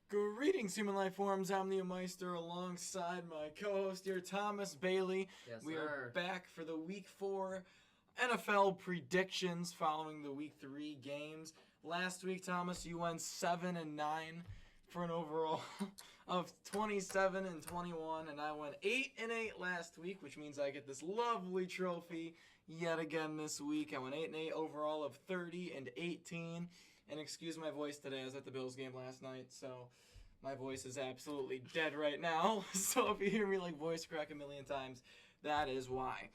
Greetings, human life forms. I'm the Meister alongside my co-host here, Thomas Bailey. Yes, we sir. are back for the Week 4 NFL predictions following the Week 3 games. Last week, Thomas, you went 7-9 for an overall of 27-21, and I went 8-8 last week, which means I get this lovely trophy yet again this week. I went 8-8 overall of 30-18. And excuse my voice today, I was at the Bills game last night, so my voice is absolutely dead right now. So if you hear me like voice crack a million times, that is why.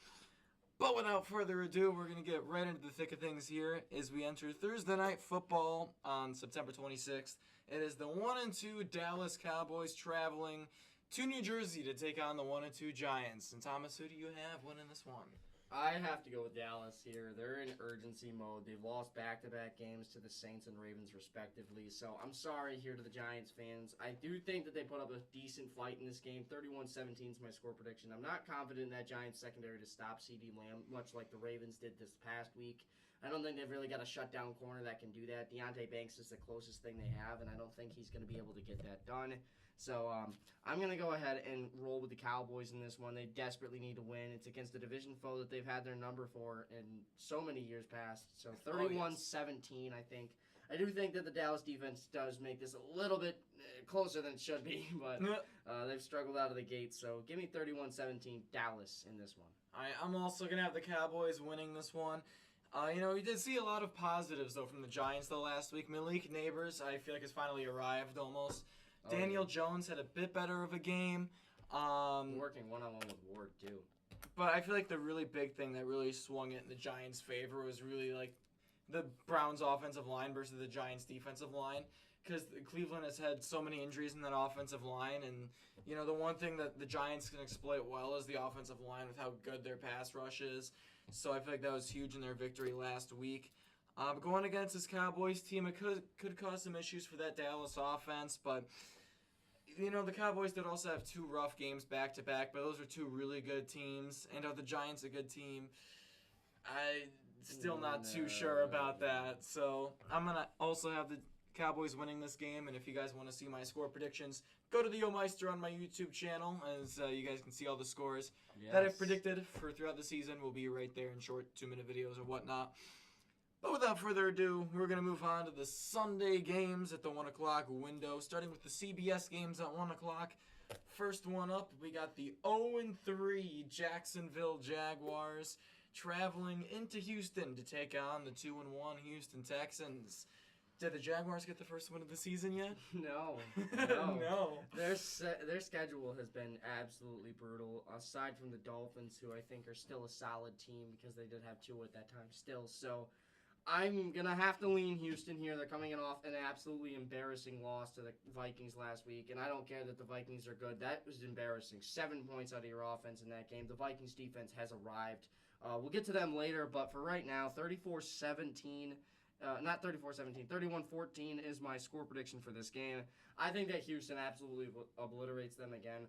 But without further ado, we're going to get right into the thick of things here as we enter Thursday Night Football on September 26th. It is the 1-2 Dallas Cowboys traveling to New Jersey to take on the 1-2 Giants. And Thomas, who do you have winning this one? I have to go with Dallas here. They're in urgency mode. They've lost back-to-back games to the Saints and Ravens, respectively. So I'm sorry here to the Giants fans. I do think that they put up a decent fight in this game. 31-17 is my score prediction. I'm not confident in that Giants secondary to stop CeeDee Lamb, much like the Ravens did this past week. I don't think they've really got a shutdown corner that can do that. Deontay Banks is the closest thing they have, and I don't think he's going to be able to get that done. So I'm going to go ahead and roll with the Cowboys in this one. They desperately need to win. It's against a division foe that they've had their number for in so many years past. So 31-17, I think. I do think that the Dallas defense does make this a little bit closer than it should be, but they've struggled out of the gate. So give me 31-17 Dallas in this one. I'm also going to have the Cowboys winning this one. We did see a lot of positives, though, from the Giants, though, last week. Malik Neighbors, I feel like, has finally arrived, almost. Daniel Jones had a bit better of a game. Working one-on-one with Ward, too. But I feel like the really big thing that really swung it in the Giants' favor was really, like, the Browns' offensive line versus the Giants' defensive line. Because Cleveland has had so many injuries in that offensive line. And, the one thing that the Giants can exploit well is the offensive line with how good their pass rush is. So I feel like that was huge in their victory last week. But going against this Cowboys team, it could cause some issues for that Dallas offense. But, the Cowboys did also have two rough games back-to-back. But those are two really good teams. And are the Giants a good team? I'm still not too sure about that. So I'm going to also have the Cowboys winning this game, and if you guys want to see my score predictions, go to the Meister on my YouTube channel, as you guys can see all the scores that I've predicted for throughout the season will be right there in short 2-minute videos or whatnot. But without further ado, we're going to move on to the Sunday games at the 1 o'clock window, starting with the CBS games at 1 o'clock. First one up, we got the 0-3 Jacksonville Jaguars traveling into Houston to take on the 2-1 Houston Texans. Did the Jaguars get the first win of the season yet? No. No. Their schedule has been absolutely brutal, aside from the Dolphins, who I think are still a solid team because they did have Tua at that time still. So I'm going to have to lean Houston here. They're coming in off an absolutely embarrassing loss to the Vikings last week, and I don't care that the Vikings are good. That was embarrassing. 7 points out of your offense in that game. The Vikings defense has arrived. We'll get to them later, but for right now, 34-17. Not 34-17, 31-14 is my score prediction for this game. I think that Houston absolutely obliterates them again.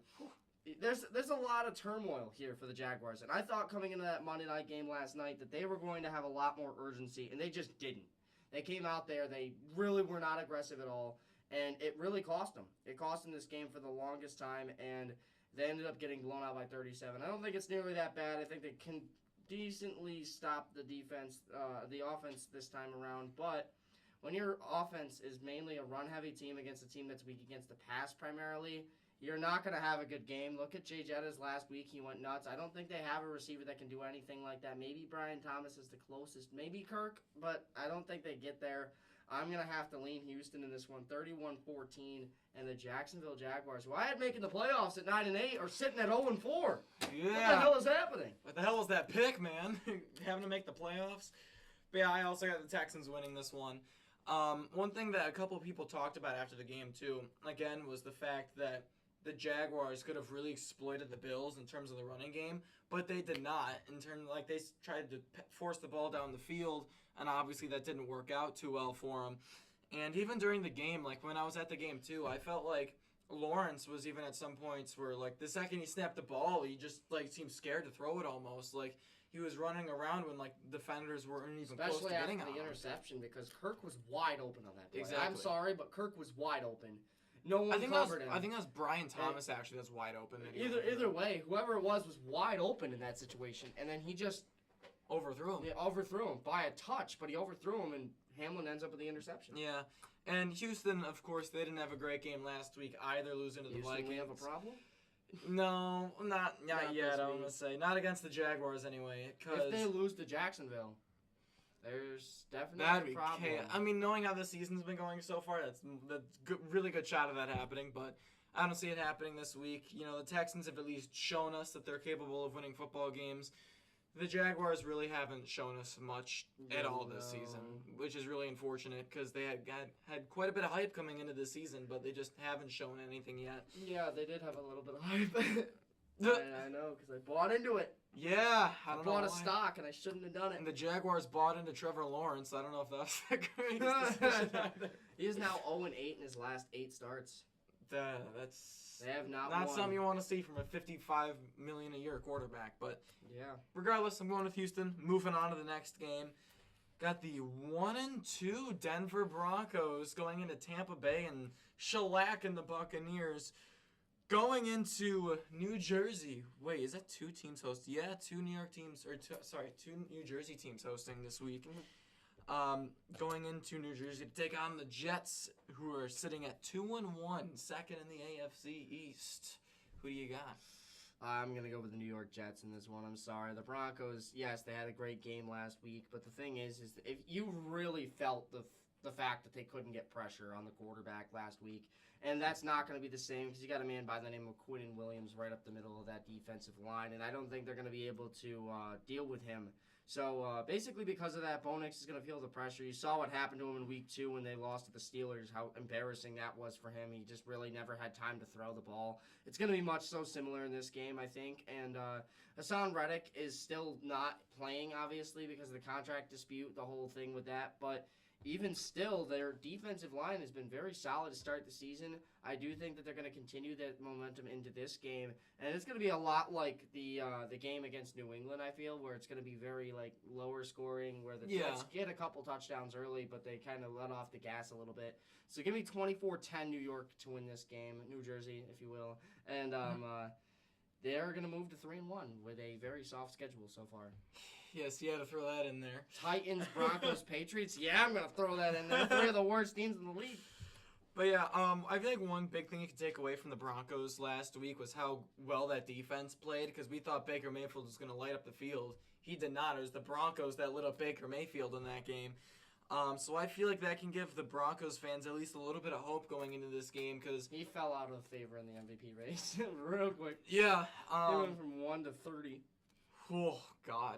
There's a lot of turmoil here for the Jaguars, and I thought coming into that Monday night game last night that they were going to have a lot more urgency, and they just didn't. They came out there, they really were not aggressive at all, and it really cost them. It cost them this game for the longest time, and they ended up getting blown out by 37. I don't think it's nearly that bad. I think they can decently stop the defense, the offense this time around. But when your offense is mainly a run-heavy team against a team that's weak against the pass primarily, you're not going to have a good game. Look at Jay Jettas last week. He went nuts. I don't think they have a receiver that can do anything like that. Maybe Brian Thomas is the closest. Maybe Kirk, but I don't think they get there. I'm going to have to lean Houston in this one, 31-14, and the Jacksonville Jaguars, who I had making the playoffs at 9-8, are sitting at 0-4. Yeah. What the hell is happening? What the hell was that pick, man? Having to make the playoffs? But yeah, I also got the Texans winning this one. One thing that a couple of people talked about after the game, too, again, was the fact that the Jaguars could have really exploited the Bills in terms of the running game, but they did not. They tried to force the ball down the field, and obviously that didn't work out too well for them. And even during the game, like when I was at the game too, I felt like Lawrence was even at some points where like the second he snapped the ball, he just like seemed scared to throw it almost. Like he was running around when like defenders weren't even close to getting after on the him. interception because Kirk was wide open on that play. Exactly. I'm sorry, but Kirk was wide open. No one covered him. I think that was Brian Thomas actually. That's wide open. Either way, whoever it was wide open in that situation, and then he just overthrew him. Yeah, overthrew him by a touch, but he overthrew him, and Hamlin ends up with the interception. Yeah, and Houston, of course, they didn't have a great game last week either, losing to the Vikings. We have a problem? No, not yet. I'm gonna say not against the Jaguars anyway. If they lose to Jacksonville, there's definitely that'd be a problem. I mean, knowing how the season's been going so far, that's good, really good shot of that happening. But I don't see it happening this week. You know, the Texans have at least shown us that they're capable of winning football games. The Jaguars really haven't shown us much at all this season, which is really unfortunate because they had quite a bit of hype coming into this season, but they just haven't shown anything yet. Yeah, they did have a little bit of hype. I know, because I bought into it. Yeah, I bought a stock, and I shouldn't have done it. And the Jaguars bought into Trevor Lawrence. I don't know if that was the greatest decision either. He is now 0-8 in his last 8 starts. They have not won. something you want to see from a $55 million a year quarterback, but yeah. Regardless, I'm going with Houston. Moving on to the next game. Got the 1-2 Denver Broncos going into Tampa Bay and shellacking the Buccaneers. Going into New Jersey. Wait, is that 2 teams hosting? Yeah, 2 New York teams, or 2 New Jersey teams hosting this week. Going into New Jersey to take on the Jets, who are sitting at 2-1, second in the AFC East. Who do you got? I'm going to go with the New York Jets in this one. I'm sorry. The Broncos, yes, they had a great game last week, but the thing is if you really felt the fact that they couldn't get pressure on the quarterback last week, and that's not going to be the same because you got a man by the name of Quinnen Williams right up the middle of that defensive line, and I don't think they're going to be able to deal with him. So, basically because of that, Bo Nix is going to feel the pressure. You saw what happened to him in Week 2 when they lost to the Steelers, how embarrassing that was for him. He just really never had time to throw the ball. It's going to be much so similar in this game, I think. And Hassan Reddick is still not playing, obviously, because of the contract dispute, the whole thing with that. But even still, their defensive line has been very solid to start the season. I do think that they're going to continue that momentum into this game, and it's going to be a lot like the game against New England, I feel, where it's going to be very like lower scoring, where the Jets get a couple touchdowns early, but they kind of let off the gas a little bit. So give me 24-10 New York to win this game, New Jersey, if you will, and they're going to move to 3-1 with a very soft schedule so far. Yes, you had to throw that in there. Titans, Broncos, Patriots. Yeah, I'm going to throw that in there. 3 of the worst teams in the league. But yeah, I feel like one big thing you can take away from the Broncos last week was how well that defense played, because we thought Baker Mayfield was going to light up the field. He did not. It was the Broncos that lit up Baker Mayfield in that game. So I feel like that can give the Broncos fans at least a little bit of hope going into this game, because he fell out of favor in the MVP race real quick. Yeah. He went from 1 to 30. Oh, God.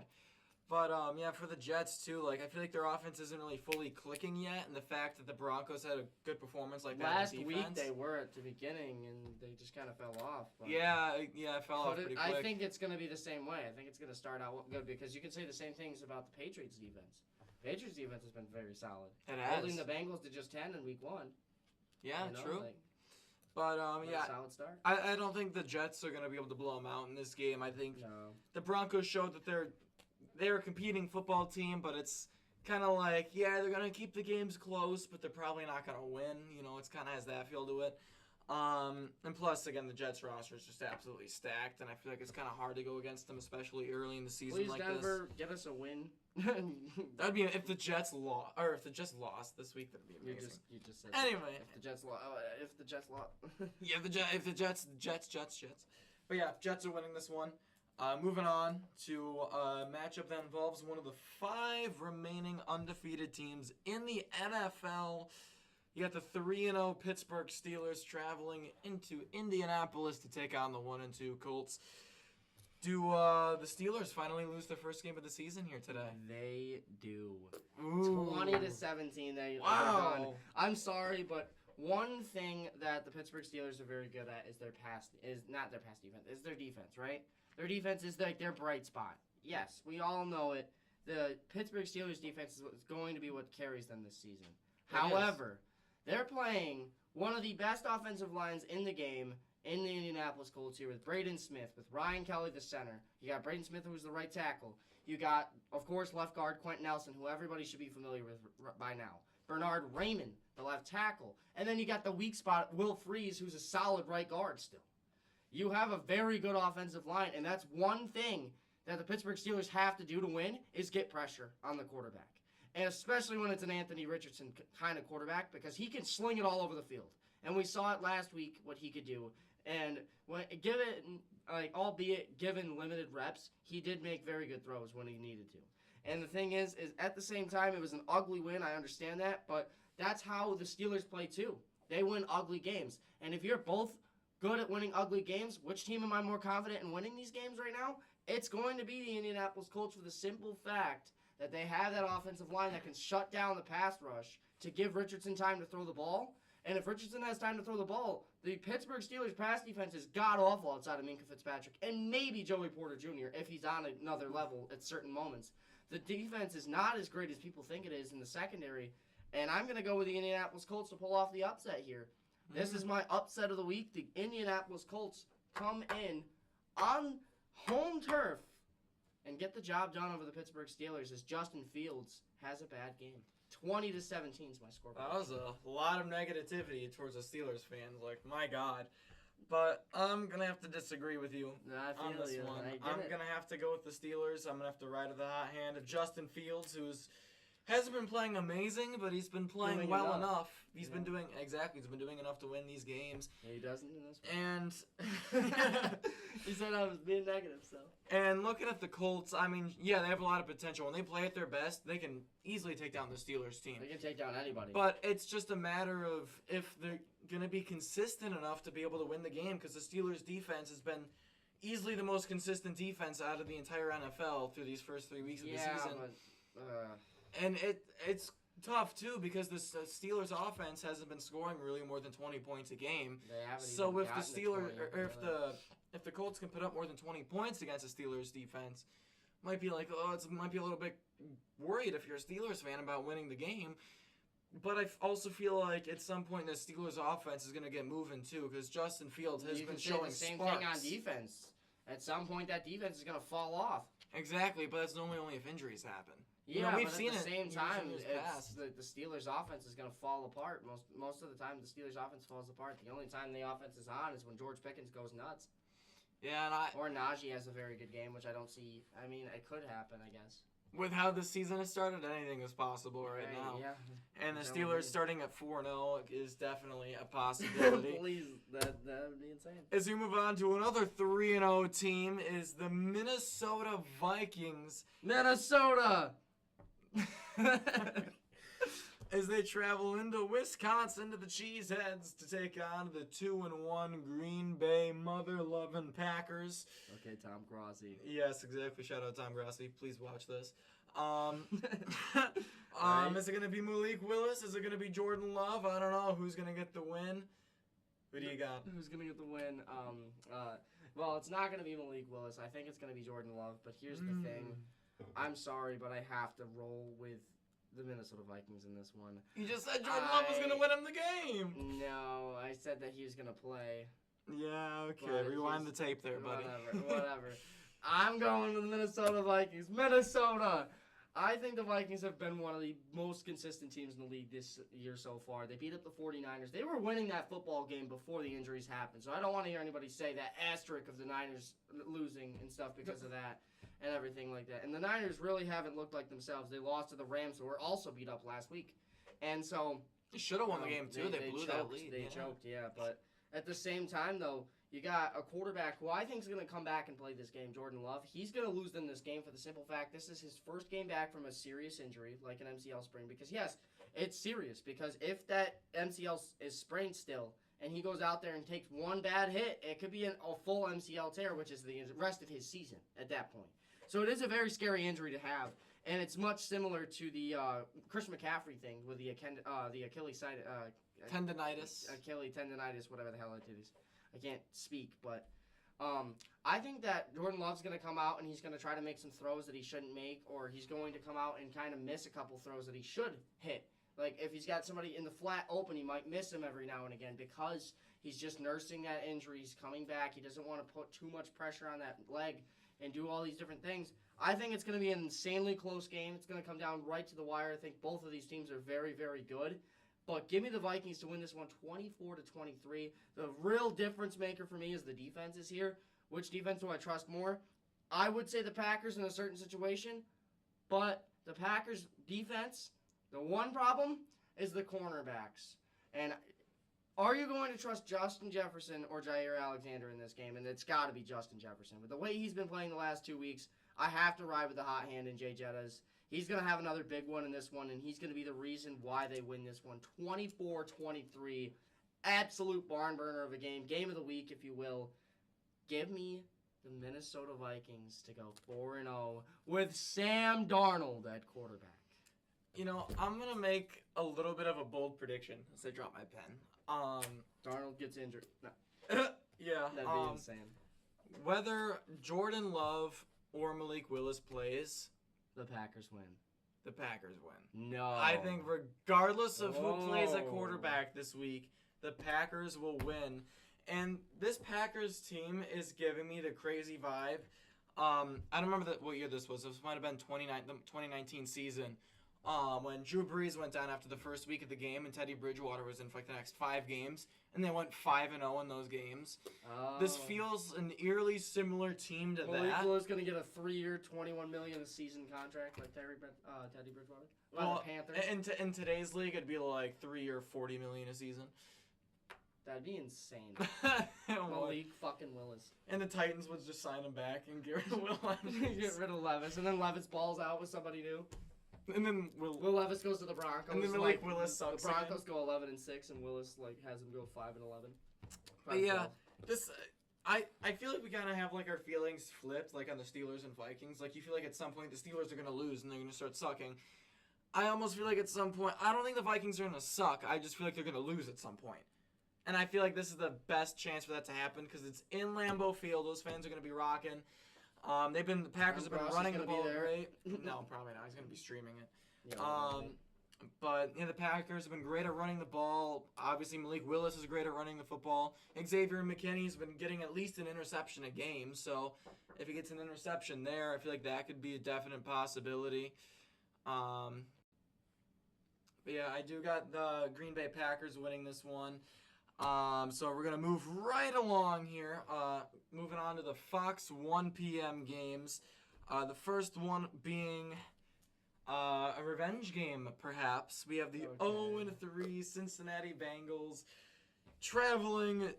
But, yeah, for the Jets, too, like, I feel like their offense isn't really fully clicking yet, and the fact that the Broncos had a good performance like that last in defense. week they were at the beginning, and they just kind of fell off. But yeah, it fell off pretty quick. I think it's going to be the same way. I think it's going to start out good, because you can say the same things about the Patriots' defense. Patriots' defense has been very solid. It has. Holding the Bengals to just 10 in Week 1. Yeah, true. But, yeah, solid start. I don't think the Jets are going to be able to blow them out in this game. I think the Broncos showed that they're a competing football team, but it's kind of like, yeah, they're going to keep the games close, but they're probably not going to win. You know, it's kind of has that feel to it. And plus, again, the Jets roster is just absolutely stacked, and I feel like it's kind of hard to go against them, especially early in the season. Please, like Denver, get us a win. That'd be if the Jets lost, or if the Jets lost this week. That'd be amazing. You just said anyway. If the Jets lost, yeah, if the Jets. But yeah, Jets are winning this one. Moving on to a matchup that involves one of the 5 remaining undefeated teams in the NFL. You got the 3-0 Pittsburgh Steelers traveling into Indianapolis to take on the 1-2 Colts. Do the Steelers finally lose their first game of the season here today? They do. 20-17. Wow. They're done. I'm sorry, but one thing that the Pittsburgh Steelers are very good at is their defense. Is their defense, right? Their defense is like their bright spot. Yes, we all know it. The Pittsburgh Steelers defense is going to be what carries them this season. However, they're playing one of the best offensive lines in the game in the Indianapolis Colts here with Braden Smith, with Ryan Kelly, the center. You got Braden Smith, who's the right tackle. You got, of course, left guard Quentin Nelson, who everybody should be familiar with by now. Bernard Raymond, the left tackle. And then you got the weak spot, Will Freeze, who's a solid right guard still. You have a very good offensive line, and that's one thing that the Pittsburgh Steelers have to do to win is get pressure on the quarterback. And especially when it's an Anthony Richardson kind of quarterback, because he can sling it all over the field. And we saw it last week, what he could do. And albeit given limited reps, he did make very good throws when he needed to. And the thing is at the same time, it was an ugly win. I understand that, but that's how the Steelers play too. They win ugly games. And if you're both good at winning ugly games, which team am I more confident in winning these games right now? It's going to be the Indianapolis Colts for the simple fact that they have that offensive line that can shut down the pass rush to give Richardson time to throw the ball. And if Richardson has time to throw the ball, the Pittsburgh Steelers pass defense is god-awful outside of Minkah Fitzpatrick and maybe Joey Porter Jr. if he's on another level at certain moments. The defense is not as great as people think it is in the secondary, and I'm going to go with the Indianapolis Colts to pull off the upset here. This is my upset of the week. The Indianapolis Colts come in on home turf and get the job done over the Pittsburgh Steelers as Justin Fields has a bad game. 20-17 is my score. That was a lot of negativity towards the Steelers fans. Like, my God. But I'm going to have to disagree with you on this one. I'm going to have to go with the Steelers. I'm going to have to ride with the hot hand of Justin Fields, who's hasn't been playing amazing, but he's been playing well enough. He's been doing enough to win these games. Yeah, he doesn't in this one. And he said I was being negative, so. And looking at the Colts, I mean, yeah, they have a lot of potential. When they play at their best, they can easily take down the Steelers team. They can take down anybody. But it's just a matter of if they're going to be consistent enough to be able to win the game, because the Steelers' defense has been easily the most consistent defense out of the entire NFL through these first 3 weeks of the season. But, and it's tough, too, because the Steelers' offense hasn't been scoring really more than 20 points a game. So if the Steelers, if the Colts can put up more than 20 points against the Steelers' defense, might be like, might be a little bit worried if you're a Steelers fan about winning the game. But I also feel like at some point the Steelers' offense is going to get moving, too, because Justin Fields has been showing the same sparks. thing on defense. At some point, that defense is going to fall off. Exactly, but that's normally only if injuries happen. Yeah, we've but seen at the same time, the the Steelers' offense is going to fall apart. Most of the time, the Steelers' offense falls apart. The only time the offense is on is when George Pickens goes nuts. Yeah, or Najee has a very good game, which I don't see. I mean, it could happen, I guess. With how the season has started, anything is possible right now. Yeah. And the Steelers starting at 4-0 is definitely a possibility. Please, that would be insane. As we move on to another 3-0 team is the Minnesota Vikings. Minnesota! As they travel into Wisconsin to the Cheeseheads to take on the 2-1 Green Bay mother-loving Packers. Okay, Tom Grossi. Yes, exactly. Shout out Tom Grossi. Please watch this. Is it going to be Malik Willis? Is it going to be Jordan Love? I don't know. Who's going to get the win? Who do you got? Who's going to get the win? Well, it's not going to be Malik Willis. I think it's going to be Jordan Love. But here's the thing. I'm sorry, but I have to roll with the Minnesota Vikings in this one. You just said Jordan Love was going to win him the game. No, I said that he was going to play. Yeah, okay. Rewind the tape there, buddy. Whatever. I'm going with the Minnesota Vikings. Minnesota! I think the Vikings have been one of the most consistent teams in the league this year so far. They beat up the 49ers. They were winning that football game before the injuries happened, so I don't want to hear anybody say that asterisk of the Niners losing and stuff because of that and everything like that. And the Niners really haven't looked like themselves. They lost to the Rams, who were also beat up last week. And so... They should have won the game, too. They blew that lead. They choked, yeah. But at the same time, though, you got a quarterback who I think is going to come back and play this game, Jordan Love. He's going to lose them this game for the simple fact this is his first game back from a serious injury, like an MCL sprain. Because, yes, it's serious. Because if that MCL is sprained still and he goes out there and takes one bad hit, it could be a full MCL tear, which is the rest of his season at that point. So it is a very scary injury to have. And it's much similar to the Chris McCaffrey thing with the Achilles side... tendonitis. Achilles tendonitis, whatever the hell it is. I can't speak, but I think that Jordan Love's going to come out and he's going to try to make some throws that he shouldn't make, or he's going to come out and kind of miss a couple throws that he should hit. Like, if he's got somebody in the flat open, he might miss him every now and again because he's just nursing that injury. He's coming back. He doesn't want to put too much pressure on that leg and do all these different things. I think it's going to be an insanely close game. It's going to come down right to the wire. I think both of these teams are very, very good. But give me the Vikings to win this one 24-23. The real difference maker for me is the defense is here. Which defense do I trust more? I would say the Packers in a certain situation, but the Packers defense, the one problem is the cornerbacks. And are you going to trust Justin Jefferson or Jair Alexander in this game? And it's got to be Justin Jefferson. With the way he's been playing the last 2 weeks, I have to ride with the hot hand in Jay Jettas. He's going to have another big one in this one, and he's going to be the reason why they win this one 24-23. Absolute barn burner of a game. Game of the week, if you will. Give me the Minnesota Vikings to go 4-0 with Sam Darnold at quarterback. I'm going to make a little bit of a bold prediction as I drop my pen. Darnold gets injured. No. Yeah. That'd be insane. Whether Jordan Love or Malik Willis plays, the Packers win. The Packers win. No. I think regardless of who plays at quarterback this week, the Packers will win. And this Packers team is giving me the crazy vibe. I don't remember what year this was. This might have been the 2019 season. When Drew Brees went down after the first week of the game and Teddy Bridgewater was in for like the next 5 games, and they went 5-0 in those games. Oh. This feels an eerily similar team to Malik that. Willis going to get a 3-year, $21 million a season contract like Teddy Bridgewater. Well, the Panthers. in today's league, it'd be like 3 or $40 million a season. That'd be insane. Malik fucking Willis. And the Titans would just sign him back and get rid of Will Levis. Get rid of Levis, and then Levis balls out with somebody new. And then Will Levis goes to the Broncos. And then Malik Willis sucks. The Broncos go 11-6, and Willis has him go 5-11. But yeah, I feel like we kind of have like our feelings flipped, like on the Steelers and Vikings. Like you feel like at some point the Steelers are gonna lose and they're gonna start sucking. I almost feel like at some point, I don't think the Vikings are gonna suck. I just feel like they're gonna lose at some point. And I feel like this is the best chance for that to happen because it's in Lambeau Field. Those fans are gonna be rocking. The Packers have been running the ball great. No, probably not. He's going to be streaming it. But the Packers have been great at running the ball. Obviously, Malik Willis is great at running the football. Xavier McKinney's been getting at least an interception a game. So if he gets an interception there, I feel like that could be a definite possibility. But yeah, I do got the Green Bay Packers winning this one. So we're going to move right along here. Moving on to the Fox 1 p.m. games. The first one being a revenge game, perhaps. We have the 0-3 Cincinnati Bengals traveling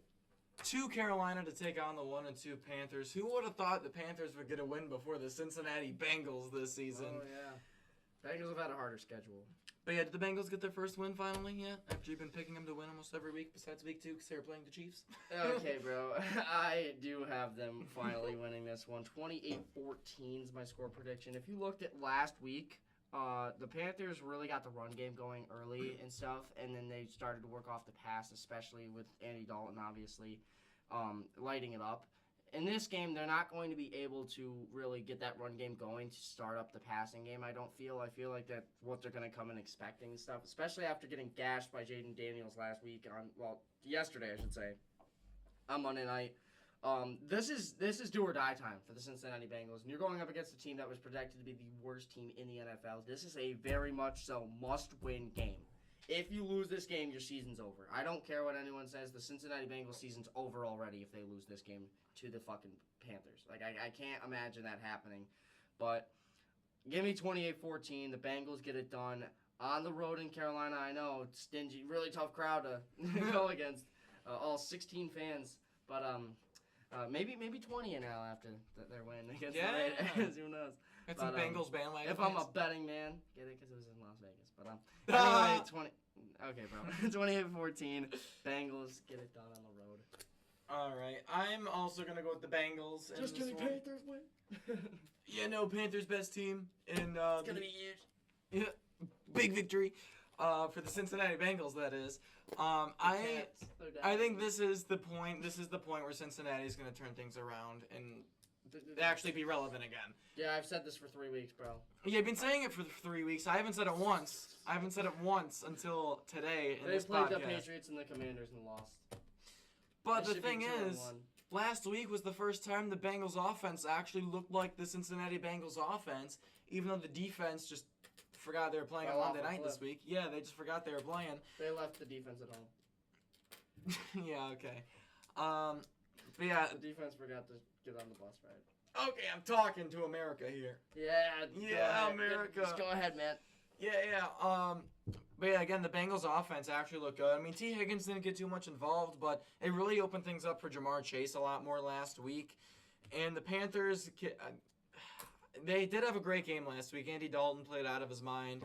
to Carolina to take on the 1-2 Panthers. Who would have thought the Panthers would get a win before the Cincinnati Bengals this season? Oh, yeah. Bengals have had a harder schedule. But yeah, did the Bengals get their first win finally yet? After you've been picking them to win almost every week besides week 2 because they were playing the Chiefs? Okay, bro. I do have them finally winning this one. 28-14 is my score prediction. If you looked at last week, the Panthers really got the run game going early and stuff, and then they started to work off the pass, especially with Andy Dalton, obviously, lighting it up. In this game, they're not going to be able to really get that run game going to start up the passing game, I don't feel. I feel like that's what they're going to come in expecting and stuff, especially after getting gashed by Jaden Daniels yesterday, I should say, on Monday night. This is do or die time for the Cincinnati Bengals, and you're going up against a team that was projected to be the worst team in the NFL. This is a very much so must-win game. If you lose this game, your season's over. I don't care what anyone says. The Cincinnati Bengals season's over already if they lose this game to the fucking Panthers. Like, I can't imagine that happening. But give me 28-14. The Bengals get it done. On the road in Carolina, I know, stingy, really tough crowd to go against. All 16 fans. But maybe 20 now after their win against the Raiders. Who knows? It's some Bengals bandwagon. If I'm a betting man, get it because it was in Las Vegas. But anyway, Okay, bro. 28-14. Bengals get it done on the road. All right, I'm also gonna go with the Bengals. Just kidding, Panthers win. Yeah, no, Panthers best team, and it's gonna be huge. Yeah, big victory, for the Cincinnati Bengals. That is. I think this is the point. This is the point where Cincinnati is gonna turn things around and actually be relevant again. Yeah, I've said this for 3 weeks, bro. Yeah, I've been saying it for 3 weeks. I haven't said it once. Until today in this podcast. They played the Patriots and the Commanders and lost. But the thing is, last week was the first time the Bengals offense actually looked like the Cincinnati Bengals offense, even though the defense just forgot they were playing on Fell off Monday a night this cliff. week. Yeah, they just forgot they were playing. They left the defense at home. Yeah, okay. But yeah, The defense forgot to get on the bus ride. okay, I'm talking to America here. Yeah. Yeah, America. Just go ahead, man. Yeah. But yeah, again, the Bengals offense actually looked good. I mean, T. Higgins didn't get too much involved, but it really opened things up for Jamar Chase a lot more last week. And the Panthers, they did have a great game last week. Andy Dalton played out of his mind.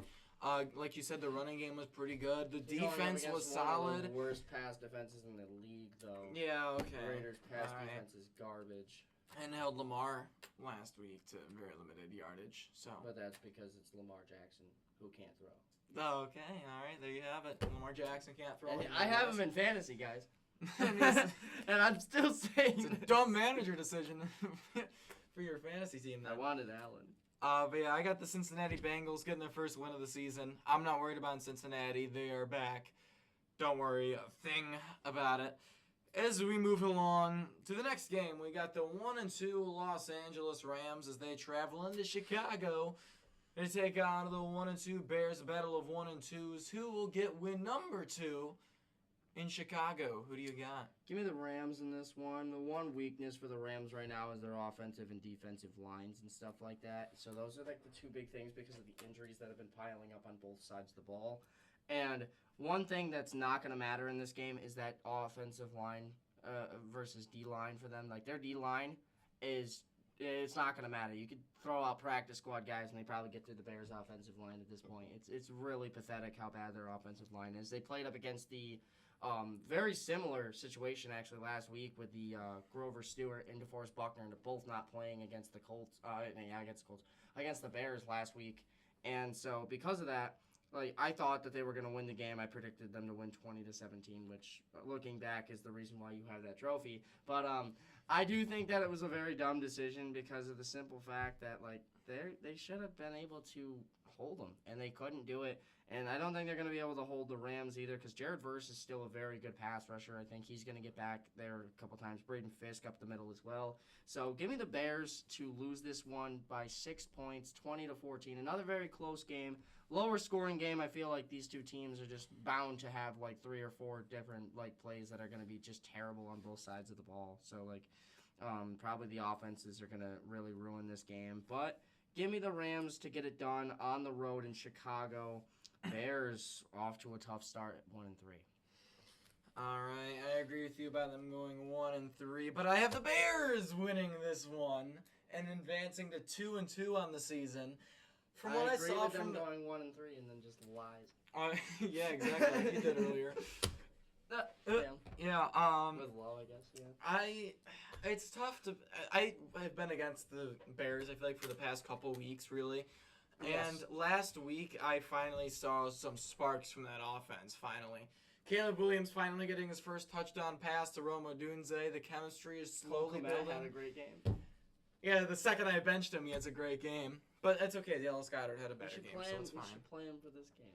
Like you said, the running game was pretty good. The He's going up defense against was one of solid. the worst pass defenses in the league, though. Yeah, okay. Raiders pass All right. defense is garbage. And held Lamar last week to very limited yardage. So. But that's because it's Lamar Jackson, who can't throw. Oh, okay, all right, there you have it. Lamar Jackson can't throw. And I have him in fantasy, guys. And I'm still saying It's a this. dumb manager decision for your fantasy team. I Then. wanted Allen. But yeah, I got the Cincinnati Bengals getting their first win of the season. I'm not worried about Cincinnati. They are back. Don't worry a thing about it. As we move along to the next game, we got the 1-2 Los Angeles Rams as they travel into Chicago. They take on the 1-2 Bears, a battle of 1-2s. Who will get win number 2 in Chicago? Who do you got? Give me the Rams in this one. The one weakness for the Rams right now is their offensive and defensive lines and stuff like that. So those are like the two big things because of the injuries that have been piling up on both sides of the ball. And one thing that's not going to matter in this game is that offensive line versus D-line for them. Like their D-line it's not going to matter. You could throw out practice squad guys, and they probably get through the Bears' offensive line at this point. It's really pathetic how bad their offensive line is. They played up against the very similar situation, actually, last week with the Grover Stewart and DeForest Buckner, and both not playing against the Colts. Against the Bears last week. And so because of that, like I thought that they were going to win the game. I predicted them to win 20-17, which looking back is the reason why you have that trophy. But I do think that it was a very dumb decision because of the simple fact that like they should have been able to hold them, and they couldn't do it. And I don't think they're going to be able to hold the Rams either because Jared Verse is still a very good pass rusher. I think he's going to get back there a couple times. Braden Fisk up the middle as well. So give me the Bears to lose this one by 6 points, 20-14. Another very close game. Lower scoring game. I feel like these two teams are just bound to have like 3 or 4 different like plays that are going to be just terrible on both sides of the ball. So like probably the offenses are going to really ruin this game. But give me the Rams to get it done on the road in Chicago. Bears off to a tough start at 1-3. All right, I agree with you about them going 1-3, but I have the Bears winning this one and advancing to 2-2 on the season. From what I agree saw with from them going 1-3 and then just lies. yeah, exactly, like you did earlier. Yeah, With low, I guess. Yeah. It's tough to. I've been against the Bears. I feel like for the past couple weeks, really. Yes. And last week, I finally saw some sparks from that offense. Finally, Caleb Williams finally getting his first touchdown pass to Roma Dunze. The chemistry is slowly building. Had a great game. Yeah, the second I benched him, he has a great game. But it's okay. Dallas Goedert had a better game, so it's fine. We should play him for this game.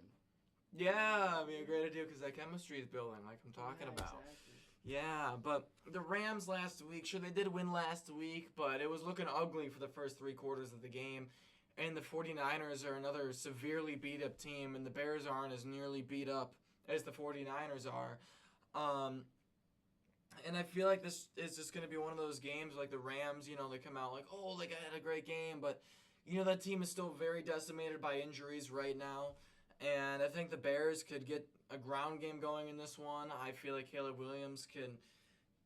Yeah, it'd be a great idea because that chemistry is building, like I'm talking about. Exactly. Yeah, but the Rams last week, sure, they did win last week, but it was looking ugly for the first 3 quarters of the game. And the 49ers are another severely beat-up team, and the Bears aren't as nearly beat up as the 49ers are. And I feel like this is just going to be one of those games like the Rams, you know, they come out like, oh, like I had a great game, but, you know, that team is still very decimated by injuries right now. And I think the Bears could get a ground game going in this one. I feel like Caleb Williams can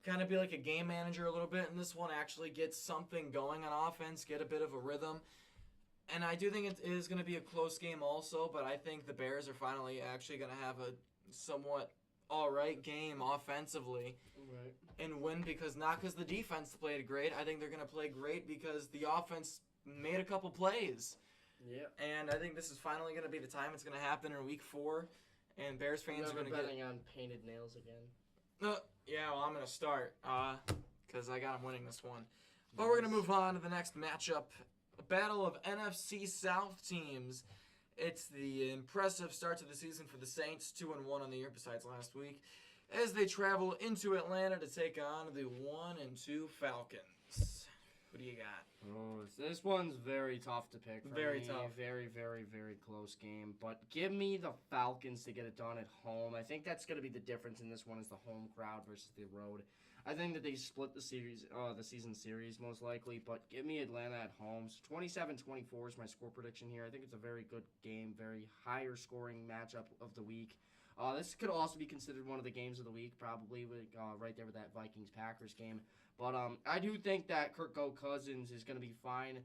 kind of be like a game manager a little bit in this one, actually get something going on offense, get a bit of a rhythm. And I do think it is going to be a close game also, but I think the Bears are finally actually going to have a somewhat all-right game offensively and win not because the defense played great. I think they're going to play great because the offense made a couple plays. Yeah. And I think this is finally going to be the time it's going to happen in Week 4, and Bears fans are going to get... betting on painted nails again. Yeah, well, I'm going to start because I got them winning this one. But we're going to move on to the next matchup. A battle of NFC South teams. It's the impressive start to the season for the Saints, 2-1 on the year besides last week, as they travel into Atlanta to take on the 1-2 Falcons. Who do you got? Oh, this one's very tough to pick. For Very me. tough. Very, very, very close game. But give me the Falcons to get it done at home. I think that's going to be the difference in this one is the home crowd versus the road. I think that they split the season series most likely. But give me Atlanta at home. So 27-24 is my score prediction here. I think it's a very good game, very higher scoring matchup of the week. This could also be considered one of the games of the week, probably right there with that Vikings-Packers game. But I do think that Kirk Cousins is going to be fine.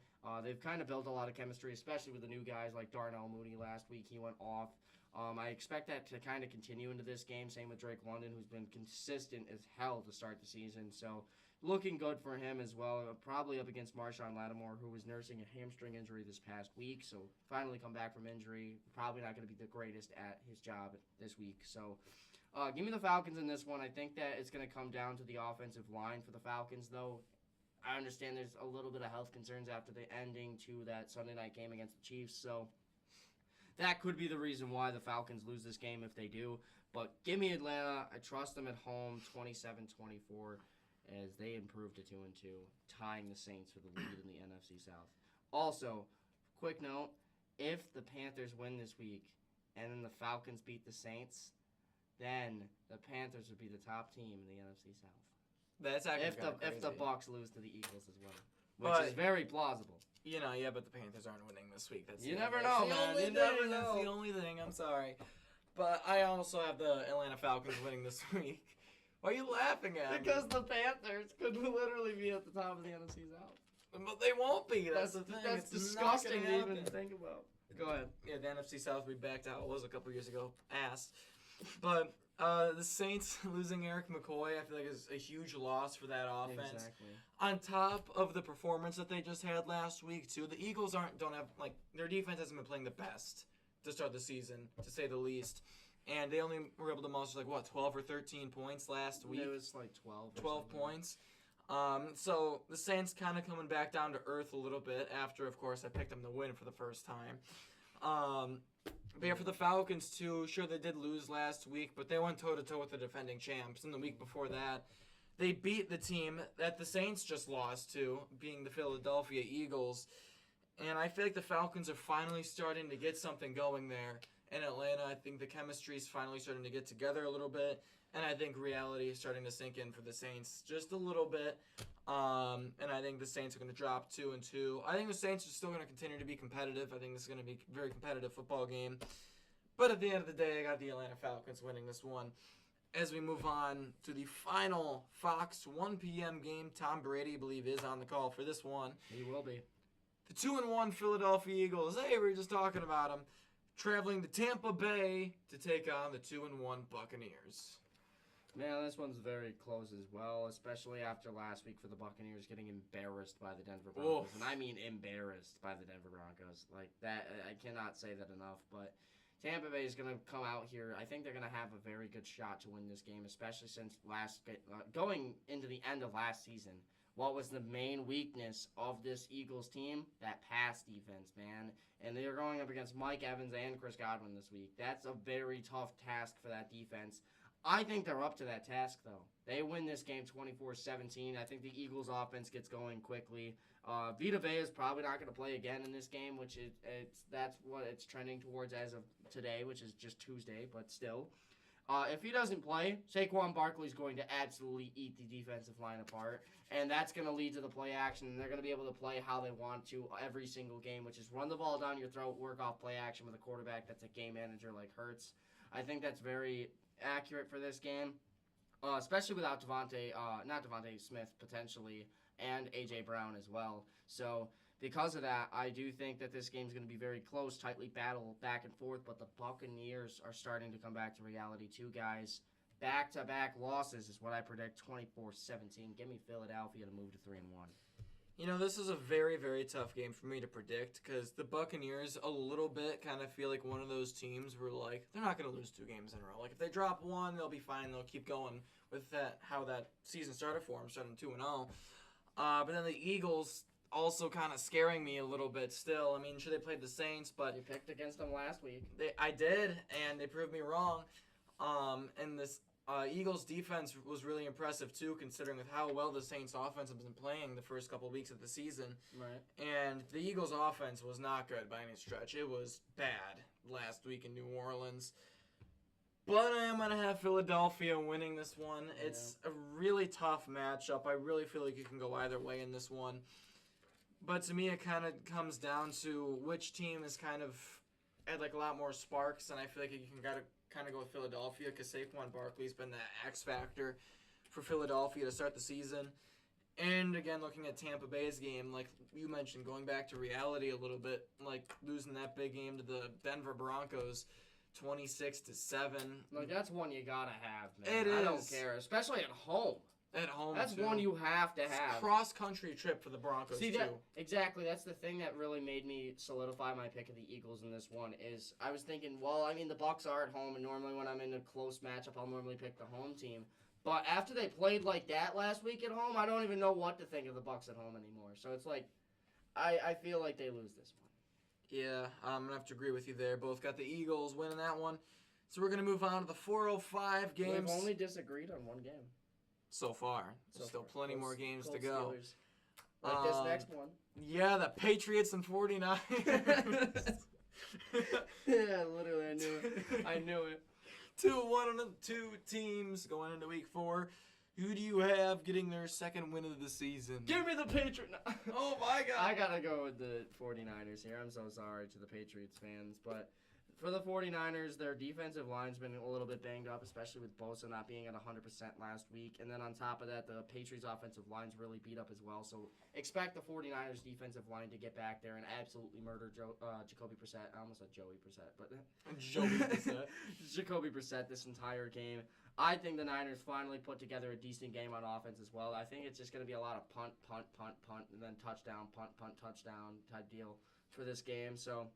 They've kind of built a lot of chemistry, especially with the new guys like Darnell Mooney last week. He went off. I expect that to kind of continue into this game. Same with Drake London, who's been consistent as hell to start the season. So looking good for him as well. Probably up against Marshawn Lattimore, who was nursing a hamstring injury this past week. So finally come back from injury. Probably not going to be the greatest at his job this week. So give me the Falcons in this one. I think that it's going to come down to the offensive line for the Falcons, though. I understand there's a little bit of health concerns after the ending to that Sunday night game against the Chiefs. So that could be the reason why the Falcons lose this game if they do. But give me Atlanta. I trust them at home, 27-24, as they improve to 2-2, tying the Saints for the lead in the NFC South. Also, quick note, if the Panthers win this week and then the Falcons beat the Saints, then the Panthers would be the top team in the NFC South. That's actually if the Bucs lose to the Eagles as well, But which is very plausible. Yeah, but the Panthers aren't winning this week. That's You never know, man. You never know. That's the only thing. I'm sorry. But I also have the Atlanta Falcons winning this week. Why are you laughing at me? Because the Panthers could literally be at the top of the NFC South. But they won't be. That's the thing. That's It's disgusting not to gonna even happen. think about. Go ahead. Yeah, the NFC South will be back to how it was a couple years ago. Ass. But the Saints losing Eric McCoy, I feel like is a huge loss for that offense. Exactly. On top of the performance that they just had last week, too, the Eagles don't have, their defense hasn't been playing the best to start the season, to say the least. And they only were able to muster, 12 or 13 points last week. It was 12. 12 points. So the Saints kind of coming back down to earth a little bit after, of course, I picked them to win for the first time. But yeah, for the Falcons, too, sure, they did lose last week, but they went toe-to-toe with the defending champs. And the week before that, they beat the team that the Saints just lost to, being the Philadelphia Eagles. And I feel like the Falcons are finally starting to get something going there. In Atlanta, I think the chemistry is finally starting to get together a little bit. And I think reality is starting to sink in for the Saints just a little bit. And I think the Saints are going to drop 2-2. I think the Saints are still going to continue to be competitive. I think this is going to be a very competitive football game. But at the end of the day, I got the Atlanta Falcons winning this one. As we move on to the final Fox 1 p.m. game, Tom Brady, I believe, is on the call for this one. He will be. The 2-1 Philadelphia Eagles, hey, we were just talking about them, traveling to Tampa Bay to take on the 2-1 Buccaneers. Man, this one's very close as well, especially after last week for the Buccaneers getting embarrassed by the Denver Broncos. And I mean embarrassed by the Denver Broncos. Like that, I cannot say that enough. But Tampa Bay is going to come out here. I think they're going to have a very good shot to win this game, especially since going into the end of last season, what was the main weakness of this Eagles team? That pass defense, man. And they're going up against Mike Evans and Chris Godwin this week. That's a very tough task for that defense. I think they're up to that task, though. They win this game 24-17. I think the Eagles' offense gets going quickly. Vita Vea is probably not going to play again in this game, which that's what it's trending towards as of today, which is just Tuesday, but still. If he doesn't play, Saquon Barkley is going to absolutely eat the defensive line apart, and that's going to lead to the play action, and they're going to be able to play how they want to every single game, which is run the ball down your throat, work off play action with a quarterback that's a game manager like Hurts. I think that's very accurate for this game, especially without not Devontae Smith potentially, and A.J. Brown as well. So because of that, I do think that this game is going to be very close, tightly battled back and forth, but the Buccaneers are starting to come back to reality too, guys. Back-to-back losses is what I predict, 24-17. Give me Philadelphia to move to 3-1. You know, this is a very, very tough game for me to predict because the Buccaneers a little bit kind of feel like one of those teams where, they're not going to lose 2 games in a row. If they drop one, they'll be fine. They'll keep going with how that season started for them, starting 2-0. But then the Eagles also kind of scaring me a little bit still. I mean, sure, they played the Saints, but You picked against them last week. I did, and they proved me wrong. And this Eagles defense was really impressive too, considering with how well the Saints offense has been playing the first couple weeks of the season. Right. And the Eagles offense was not good by any stretch. It was bad last week in New Orleans. But I am going to have Philadelphia winning this one. Yeah. It's a really tough matchup. I really feel like you can go either way in this one. But to me, it kind of comes down to which team is kind of at like a lot more sparks, and I feel like you can kind of go with Philadelphia because Saquon Barkley's been that X factor for Philadelphia to start the season. And again, looking at Tampa Bay's game, like you mentioned, going back to reality a little bit, like losing that big game to the Denver Broncos, 26-7. Like that's one you gotta have, man. It I don't is. care, especially at home. At home, That's too. one you have to It's have. cross-country trip for the Broncos, See too. that exactly? That's the thing that really made me solidify my pick of the Eagles in this one. Is I was thinking, well, I mean, the Bucs are at home, and normally when I'm in a close matchup, I'll normally pick the home team. But after they played like that last week at home, I don't even know what to think of the Bucs at home anymore. So it's like, I feel like they lose this one. Yeah, I'm going to have to agree with you there. Both got the Eagles winning that one. So we're going to move on to the 4:05 games. We've only disagreed on one game. So far. There's still plenty more games to go. Steelers. Like this next one. Yeah, the Patriots and 49ers. Yeah, literally, I knew it. I knew it. 2 teams going into week 4. Who do you have getting their second win of the season? Give me the Patriots. Oh, my God. I got to go with the 49ers here. I'm so sorry to the Patriots fans, but for the 49ers, their defensive line's been a little bit banged up, especially with Bosa not being at 100% last week. And then on top of that, the Patriots' offensive line's really beat up as well. So expect the 49ers' defensive line to get back there and absolutely murder Jacoby Brissett. I almost said Joey Brissett, but Joey Brissett. Jacoby Brissett this entire game. I think the Niners finally put together a decent game on offense as well. I think it's just going to be a lot of punt, and then touchdown, punt, touchdown type deal for this game. So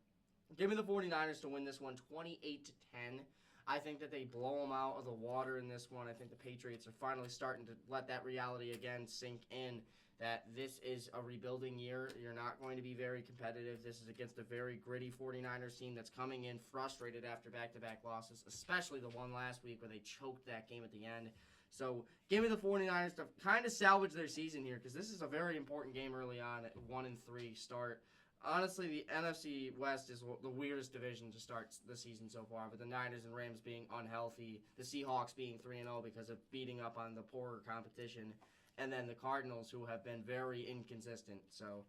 give me the 49ers to win this one 28-10. I think that they blow them out of the water in this one. I think the Patriots are finally starting to let that reality again sink in that this is a rebuilding year. You're not going to be very competitive. This is against a very gritty 49ers team that's coming in frustrated after back-to-back losses, especially the one last week where they choked that game at the end. So give me the 49ers to kind of salvage their season here because this is a very important game early on at 1-3 start. Honestly, the NFC West is the weirdest division to start the season so far, but the Niners and Rams being unhealthy, the Seahawks being 3-0 because of beating up on the poorer competition, and then the Cardinals who have been very inconsistent. So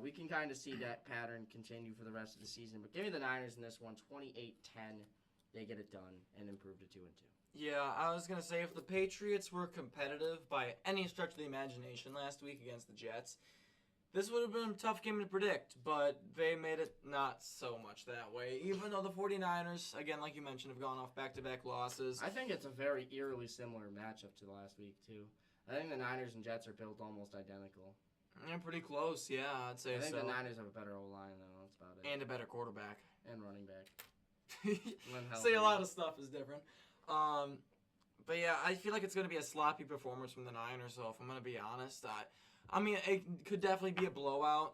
we can kind of see that pattern continue for the rest of the season. But give me the Niners in this one, 28-10. They get it done and improve to 2-2. Yeah, I was going to say if the Patriots were competitive by any stretch of the imagination last week against the Jets, this would have been a tough game to predict, but they made it not so much that way. Even though the 49ers, again, like you mentioned, have gone off back-to-back losses. I think it's a very eerily similar matchup to last week, too. I think the Niners and Jets are built almost identical. Yeah, pretty close, yeah, I'd say so. I think the Niners have a better O-line, though. That's about it. And a better quarterback. And running back. Say a lot of stuff is different. But yeah, I feel like it's going to be a sloppy performance from the Niners, so if I'm going to be honest, I mean, it could definitely be a blowout,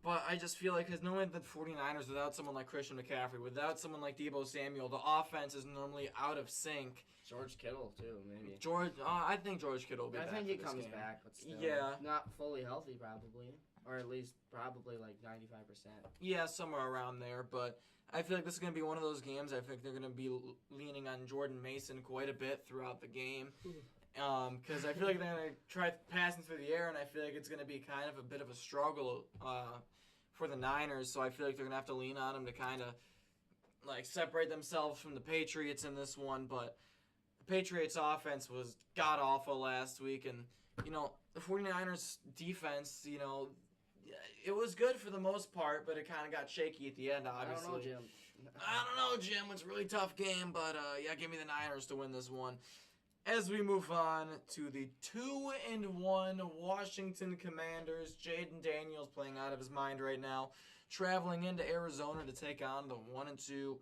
but I just feel like because knowing the 49ers, without someone like Christian McCaffrey, without someone like Deebo Samuel, the offense is normally out of sync. George Kittle, too, maybe. I think George Kittle will be back. I think he for this comes game. back, but still. Yeah. Not fully healthy, probably. Or at least probably like 95%. Yeah, somewhere around there, but I feel like this is going to be one of those games. I think they're going to be leaning on Jordan Mason quite a bit throughout the game. Because I feel like they're going to try passing through the air, and I feel like it's going to be kind of a bit of a struggle for the Niners. So I feel like they're going to have to lean on them to kind of like separate themselves from the Patriots in this one. But the Patriots' offense was god-awful last week, and, you know, the 49ers' defense, you know, it was good for the most part, but it kind of got shaky at the end, obviously. I don't know, Jim. I don't know, Jim. It's a really tough game, but yeah, give me the Niners to win this one. As we move on to the 2-1 Washington Commanders, Jaden Daniels playing out of his mind right now, traveling into Arizona to take on the 1-2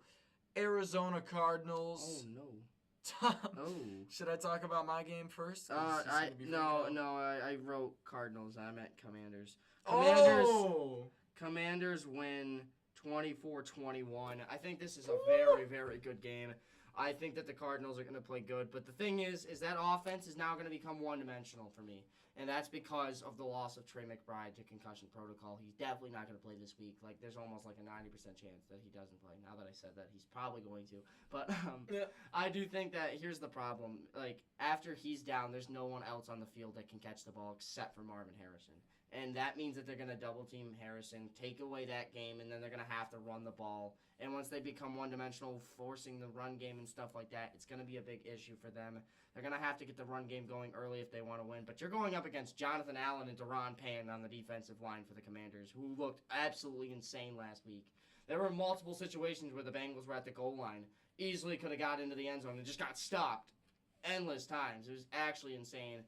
Arizona Cardinals. Oh, no. Tom, Oh. should I talk about my game first? I wrote Cardinals. I meant Commanders. Commanders win 24-21. I think this is a very, very good game. I think that the Cardinals are going to play good. But the thing is that offense is now going to become one-dimensional for me. And that's because of the loss of Trey McBride to concussion protocol. He's definitely not going to play this week. Like, there's almost like a 90% chance that he doesn't play. Now that I said that, he's probably going to. But I do think that here's the problem. Like, after he's down, there's no one else on the field that can catch the ball except for Marvin Harrison. And that means that they're going to double-team Harrison, take away that game, and then they're going to have to run the ball. And once they become one-dimensional, forcing the run game and stuff like that, it's going to be a big issue for them. They're going to have to get the run game going early if they want to win. But you're going up against Jonathan Allen and Deron Payne on the defensive line for the Commanders, who looked absolutely insane last week. There were multiple situations where the Bengals were at the goal line, easily could have got into the end zone and just got stopped endless times. It was actually insane.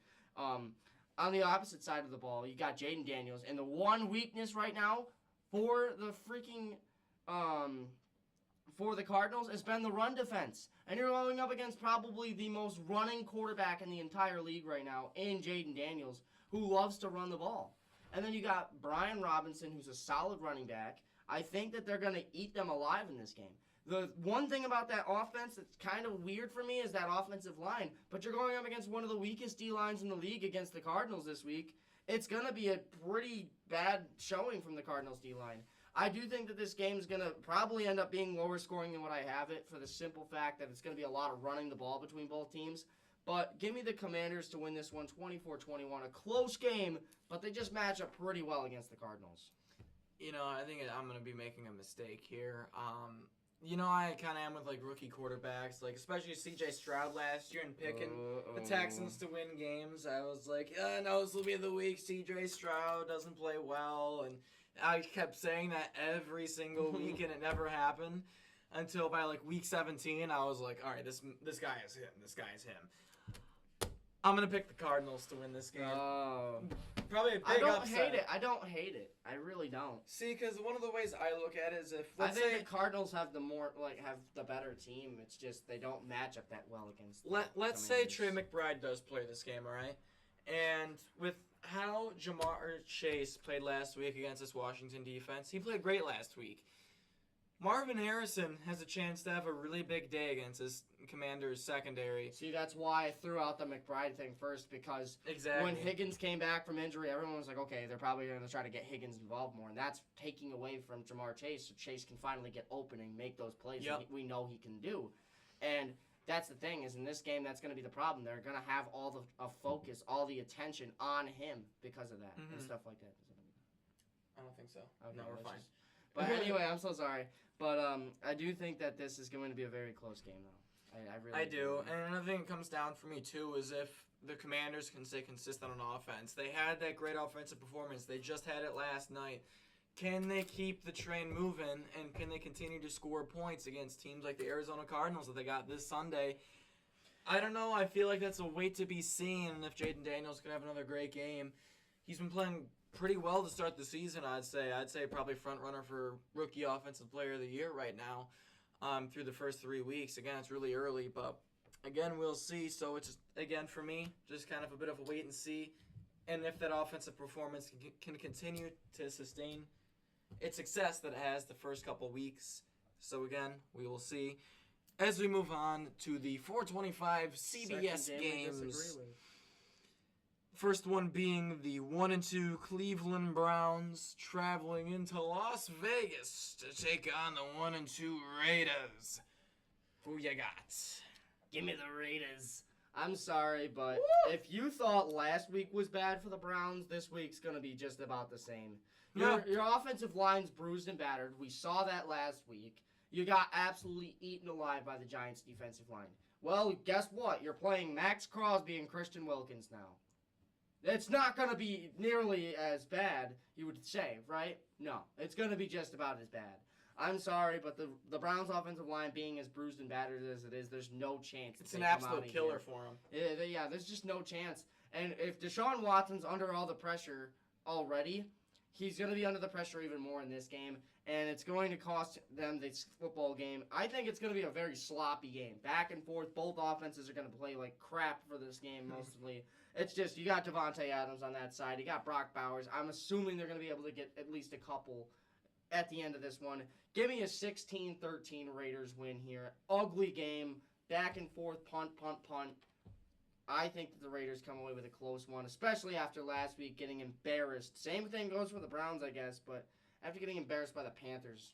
On the opposite side of the ball, you got Jaden Daniels, and the one weakness right now for the freaking for the Cardinals has been the run defense. And you're going up against probably the most running quarterback in the entire league right now in Jaden Daniels, who loves to run the ball. And then you got Brian Robinson, who's a solid running back. I think that they're going to eat them alive in this game. The one thing about that offense that's kind of weird for me is that offensive line. But you're going up against one of the weakest D-lines in the league against the Cardinals this week. It's going to be a pretty bad showing from the Cardinals D-line. I do think that this game is going to probably end up being lower scoring than what I have it for the simple fact that it's going to be a lot of running the ball between both teams. But give me the Commanders to win this one 24-21. A close game, but they just match up pretty well against the Cardinals. You know, I think I'm going to be making a mistake here. You know, I kind of am with, like, rookie quarterbacks, like, especially C.J. Stroud last year and picking the Texans to win games. I was like, no, this will be the week. C.J. Stroud doesn't play well, and I kept saying that every single week, and it never happened until by, like, week 17, I was like, all right, this guy is him. This guy is him. I'm going to pick the Cardinals to win this game. Probably a big upset. I don't hate it. I really don't. See, because one of the ways I look at it is if, I think the Cardinals have have the better team. It's just they don't match up that well against Let's say Trey McBride does play this game, all right? And with how Jamar Chase played last week against this Washington defense, he played great last week. Marvin Harrison has a chance to have a really big day against his Commanders secondary. See, that's why I threw out the McBride thing first, because when Higgins came back from injury, everyone was like, okay, they're probably going to try to get Higgins involved more, and that's taking away from Jamar Chase, so Chase can finally get open and make those plays that we know he can do. And that's the thing, is in this game, that's going to be the problem. They're going to have all the focus, all the attention on him because of that and stuff like that. I don't think so. Okay, no, we're fine. But anyway, I'm so sorry. But I do think that this is going to be a very close game, though. I do. And another thing that comes down for me, too, is if the Commanders can stay consistent on offense. They had that great offensive performance. They just had it last night. Can they keep the train moving, and can they continue to score points against teams like the Arizona Cardinals that they got this Sunday? I don't know. I feel like that's a wait to be seen if Jaden Daniels can have another great game. He's been playing pretty well to start the season, I'd say. I'd say probably front runner for Rookie Offensive Player of the Year right now through the first 3 weeks. Again, it's really early, but again, we'll see. So it's, again, for me, just kind of a bit of a wait and see. And if that offensive performance can continue to sustain its success that it has the first couple weeks. So again, we will see. As we move on to the 425 CBS games. First one being the 1-2 Cleveland Browns traveling into Las Vegas to take on the 1-2 Raiders. Who you got? Give me the Raiders. I'm sorry, but if you thought last week was bad for the Browns, this week's going to be just about the same. Your offensive line's bruised and battered. We saw that last week. You got absolutely eaten alive by the Giants' defensive line. Well, guess what? You're playing Max Crosby and Christian Wilkins now. It's not going to be nearly as bad, you would say, right? No, it's going to be just about as bad. I'm sorry, but the Browns' offensive line being as bruised and battered as it is, there's no chance. It's an absolute killer for him. Yeah, there's just no chance. And if Deshaun Watson's under all the pressure already, he's going to be under the pressure even more in this game, and it's going to cost them this football game. I think it's going to be a very sloppy game. Back and forth, both offenses are going to play like crap for this game mostly. It's just, you got Devontae Adams on that side. You got Brock Bowers. I'm assuming they're going to be able to get at least a couple at the end of this one. Give me a 16-13 Raiders win here. Ugly game. back and forth, punt. I think that the Raiders come away with a close one, especially after last week getting embarrassed. Same thing goes for the Browns, I guess, but after getting embarrassed by the Panthers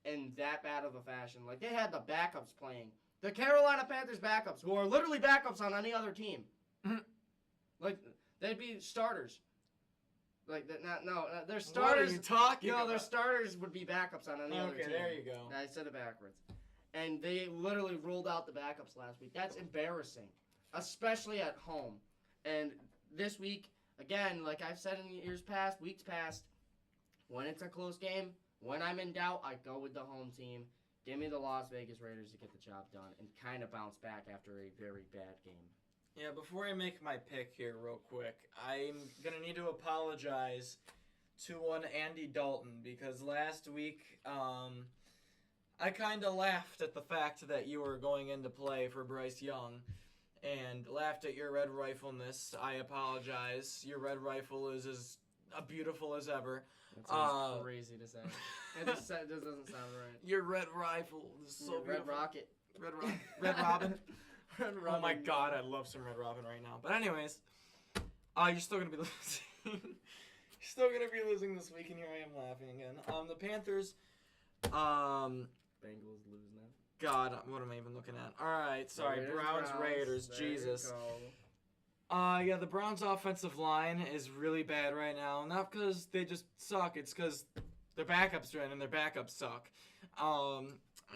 in that bad of a fashion. Like, they had the backups playing. The Carolina Panthers backups, who are literally backups on any other team. Like, they'd be starters. Like, their starters. What are you talking about? Their starters would be backups on any other team. Okay, there you go. I said it backwards. And they literally rolled out the backups last week. That's embarrassing, especially at home. And this week, again, like I've said in years past, weeks past, when it's a close game, when I'm in doubt, I go with the home team. Give me the Las Vegas Raiders to get the job done and kind of bounce back after a very bad game. Yeah, before I make my pick here real quick, I'm going to need to apologize to one Andy Dalton because last week I kind of laughed at the fact that you were going into play for Bryce Young and laughed at your red rifleness. I apologize. Your red rifle is as beautiful as ever. That sounds crazy to say. It just doesn't sound right. Your red rifle is so Red beautiful. Rocket. Red Robin. Red Robin. Red Robin. Oh my God, I love some Red Robin right now. But anyways, you're still gonna be losing. You're still gonna be losing this week, and here I am laughing again. The Panthers. Bengals lose now. God, what am I even looking at? All right, sorry, Browns, Raiders. There Jesus. you go. Yeah, the Browns' offensive line is really bad right now. Not because they just suck. It's because their backups are in and their backups suck.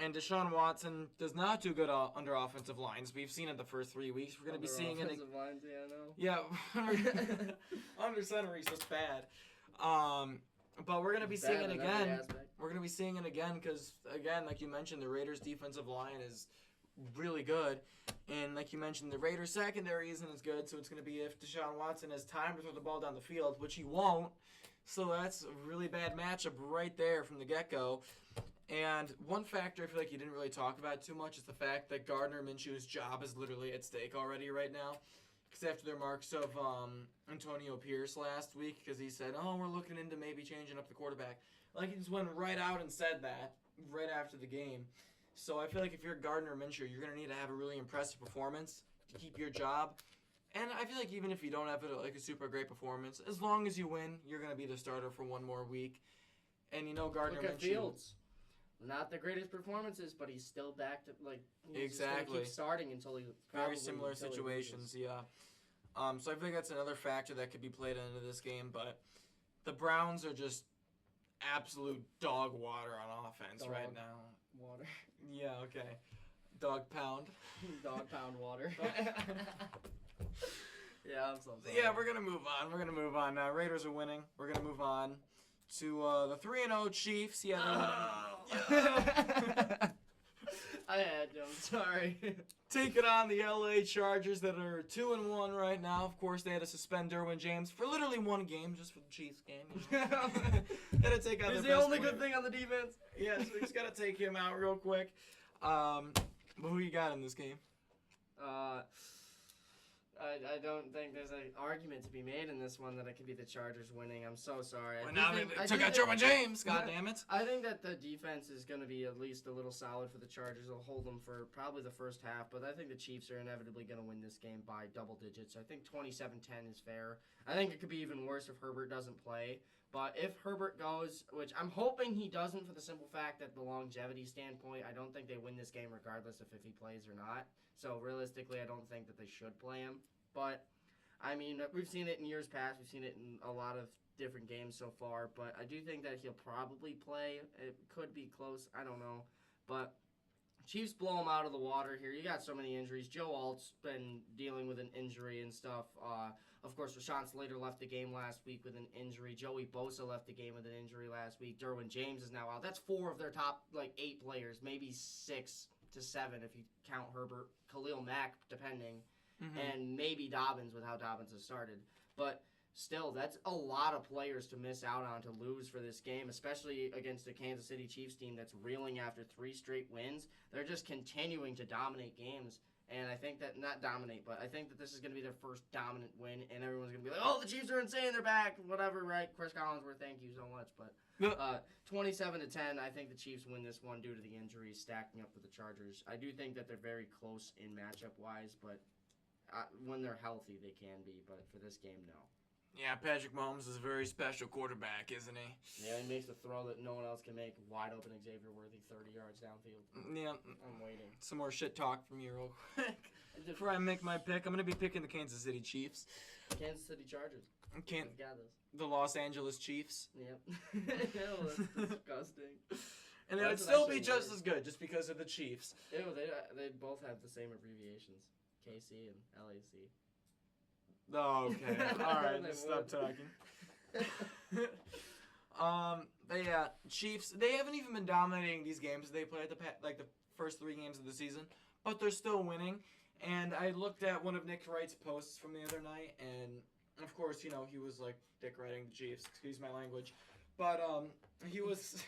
And Deshaun Watson does not do good under offensive lines. We've seen it the first 3 weeks. We're going to be seeing it. Offensive lines, yeah, I know. Yeah, under center he's just bad. But we're going to be seeing it again. We're going to be seeing it again because, again, like you mentioned, the Raiders' defensive line is really good. And like you mentioned, the Raiders' secondary isn't as good, so it's going to be if Deshaun Watson has time to throw the ball down the field, which he won't. So that's a really bad matchup right there from the get-go. And one factor I feel like you didn't really talk about too much is the fact that Gardner Minshew's job is literally at stake already right now. Because after their marks of Antonio Pierce last week, because he said, we're looking into maybe changing up the quarterback. Like, he just went right out and said that right after the game. So I feel like if you're Gardner Minshew, you're going to need to have a really impressive performance to keep your job. And I feel like even if you don't have a super great performance, as long as you win, you're going to be the starter for one more week. And Gardner Minshew. Look at Fields. Not the greatest performances, but he's still back to he's just gonna keep starting until he. Very similar situations, yeah. So I feel like that's another factor that could be played into this game, but the Browns are just absolute dog water on offense right now. Water. Yeah, okay. Dog pound. Dog pound water. Yeah, I'm so sorry. Yeah, we're gonna move on. Now Raiders are winning. We're gonna move on to the 3-0 Chiefs. Yeah. I had to. I'm sorry. Taking on the LA Chargers that are 2-1 right now. Of course, they had to suspend Derwin James for literally one game, just for the Chiefs game. Had to take out. He's the only good thing on the defense. Yeah, so we just gotta take him out real quick. But who you got in this game? I don't think there's an argument to be made in this one that it could be the Chargers winning. I'm so sorry. Well, now they took out Derwin James. God damn it. I think that the defense is going to be at least a little solid for the Chargers. They'll hold them for probably the first half, but I think the Chiefs are inevitably going to win this game by double digits. I think 27-10 is fair. I think it could be even worse if Herbert doesn't play. But if Herbert goes, which I'm hoping he doesn't for the simple fact that the longevity standpoint, I don't think they win this game regardless of if he plays or not. So realistically, I don't think that they should play him. But, I mean, we've seen it in years past. We've seen it in a lot of different games so far. But I do think that he'll probably play. It could be close. I don't know. But Chiefs blow him out of the water here. You got so many injuries. Joe Alt's been dealing with an injury and stuff. Of course, Rashawn Slater left the game last week with an injury. Joey Bosa left the game with an injury last week. Derwin James is now out. That's 4 of their top, 8 players. Maybe 6 to 7 if you count Herbert. Khalil Mack, depending. Mm-hmm. And maybe Dobbins with how Dobbins has started. But still, that's a lot of players to miss out on to lose for this game, especially against a Kansas City Chiefs team that's reeling after 3 straight wins. They're just continuing to dominate games. And I think that, not dominate, but I think that this is going to be their first dominant win, and everyone's going to be like, oh, the Chiefs are insane, they're back, whatever, right? Chris Collinsworth, thank you so much. But 27-10, I think the Chiefs win this one due to the injuries stacking up for the Chargers. I do think that they're very close in matchup-wise, but when they're healthy, they can be. But for this game, no. Yeah, Patrick Mahomes is a very special quarterback, isn't he? Yeah, he makes the throw that no one else can make. Wide open Xavier Worthy, 30 yards downfield. Yeah. I'm waiting. Some more shit talk from you real quick. Before I make my pick, I'm going to be picking the Kansas City Chiefs. Kansas City Chargers. Can't Got this. The Los Angeles Chiefs. Yep. Ew, that's disgusting. And they would still be just as good just because of the Chiefs. Ew, they both have the same abbreviations. KC and LAC. Oh, okay. All right, just stop talking. But yeah, Chiefs. They haven't even been dominating these games they play at the first 3 games of the season, but they're still winning. And I looked at one of Nick Wright's posts from the other night, and of course, he was like dick writing the Chiefs. Excuse my language, but he was